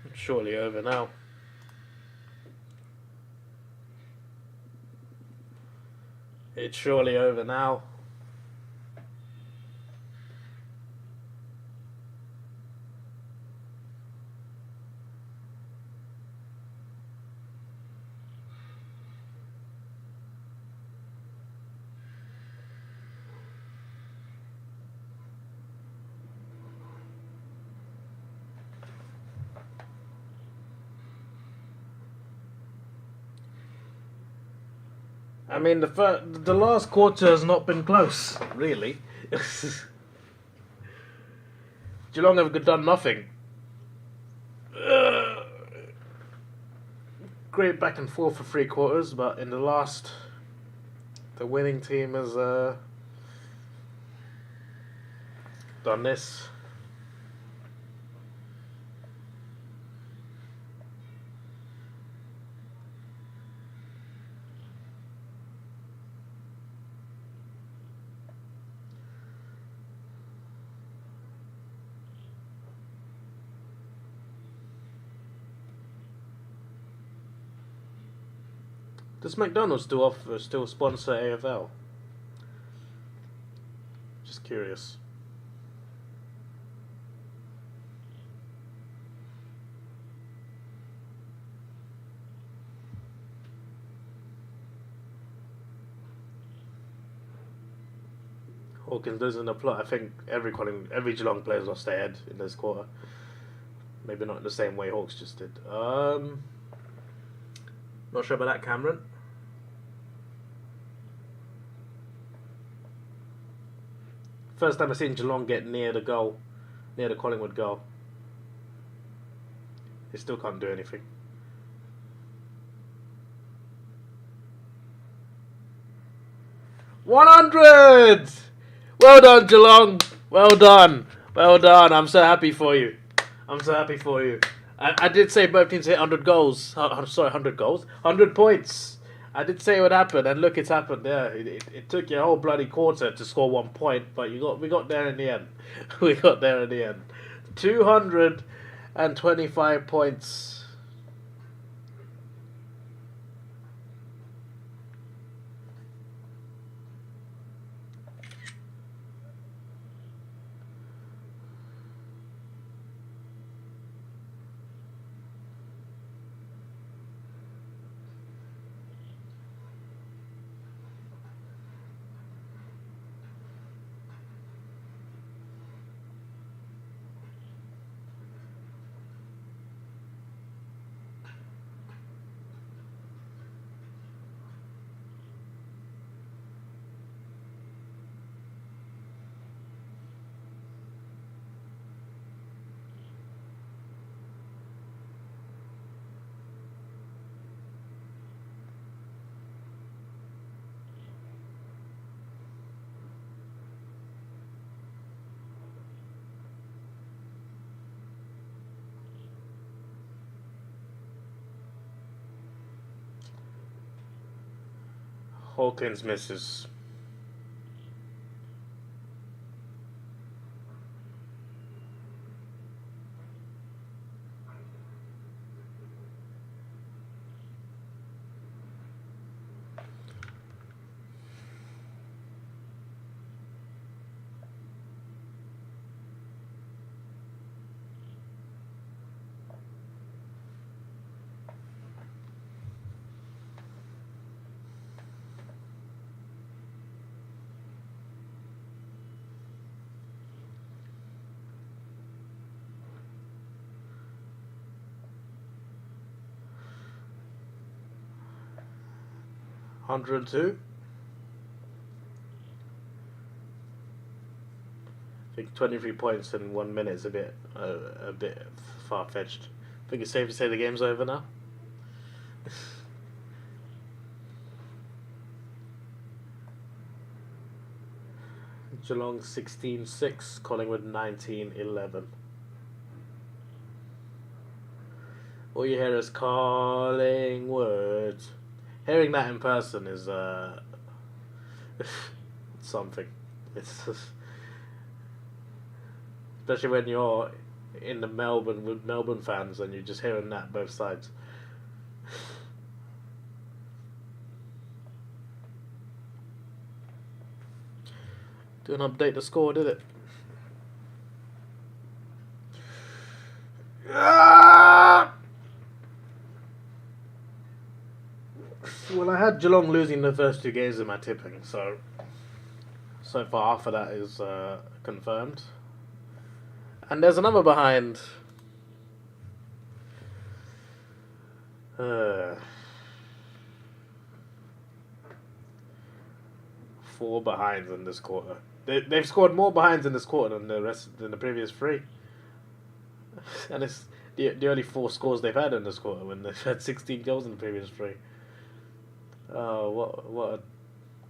It's surely over now. It's surely over now. I mean, the last quarter has not been close, really. Geelong have done nothing. Great back and forth for 3 quarters, but in the last, the winning team has done this. Does McDonald's still sponsor AFL? Just curious. Hawkins losing the plot. I think every Geelong player's lost their head in this quarter. Maybe not in the same way Hawks just did. Not sure about that, Cameron. First time I've seen Geelong get near the goal, near the Collingwood goal. They still can't do anything. $100! Well done, Geelong. Well done. Well done. I'm so happy for you. I'm so happy for you. I did say both teams hit 100 goals. Sorry, 100 goals. 100 points. I did say it would happen, and look, it's happened. Yeah, it took you a whole bloody quarter to score 1 point, but we got there in the end. We got there in the end. 225 points. Hawkins misses. $102. I think 23 points in 1 minute is a bit far fetched. I think it's safe to say the game's over now. Geelong 16-6, Collingwood 19-11. All you hear is Collingwood. Hearing that in person is something. It's just, especially when you're in the Melbourne with Melbourne fans and you're just hearing that both sides. Didn't update the score, did it? Well, I had Geelong losing the first 2 games in my tipping, so far half of that is confirmed. And there's another behind. 4 behinds in this quarter. They've scored more behinds in this quarter than the previous 3. And it's the only 4 scores they've had in this quarter when they've had 16 goals in the previous 3. Oh,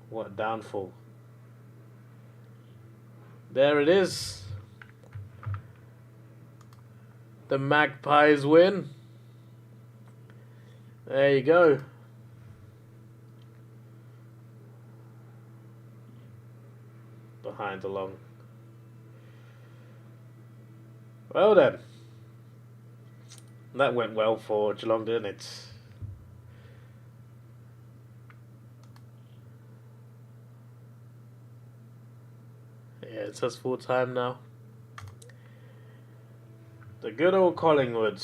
what a downfall. There it is. The Magpies win. There you go. Behind along. Well then. That went well for Geelong, didn't it? Yeah, it says full time now. The good old Collingwood.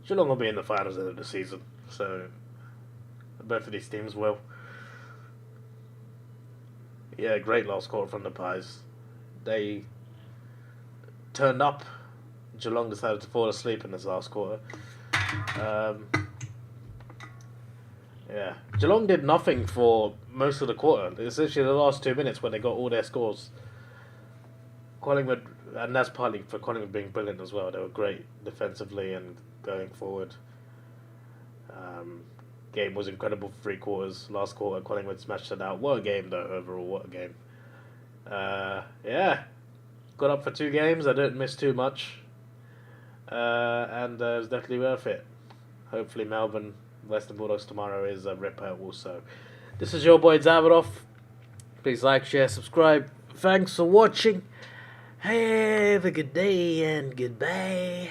Geelong will be in the finals end of the season, so both of these teams will. Yeah, great last quarter from the Pies. They turned up. Geelong decided to fall asleep in this last quarter. Yeah, Geelong did nothing for most of the quarter. Essentially, the last 2 minutes when they got all their scores. Collingwood, and that's partly for Collingwood being brilliant as well. They were great defensively and going forward. Game was incredible for 3 quarters. Last quarter, Collingwood smashed it out. What a game, though, overall. What a game. Yeah. Got up for 2 games. I didn't miss too much. And it was definitely worth it. Hopefully Melbourne Western Bulldogs tomorrow is a ripper also. This is your boy Davidoff. Please like, share, subscribe. Thanks for watching. Have a good day and goodbye.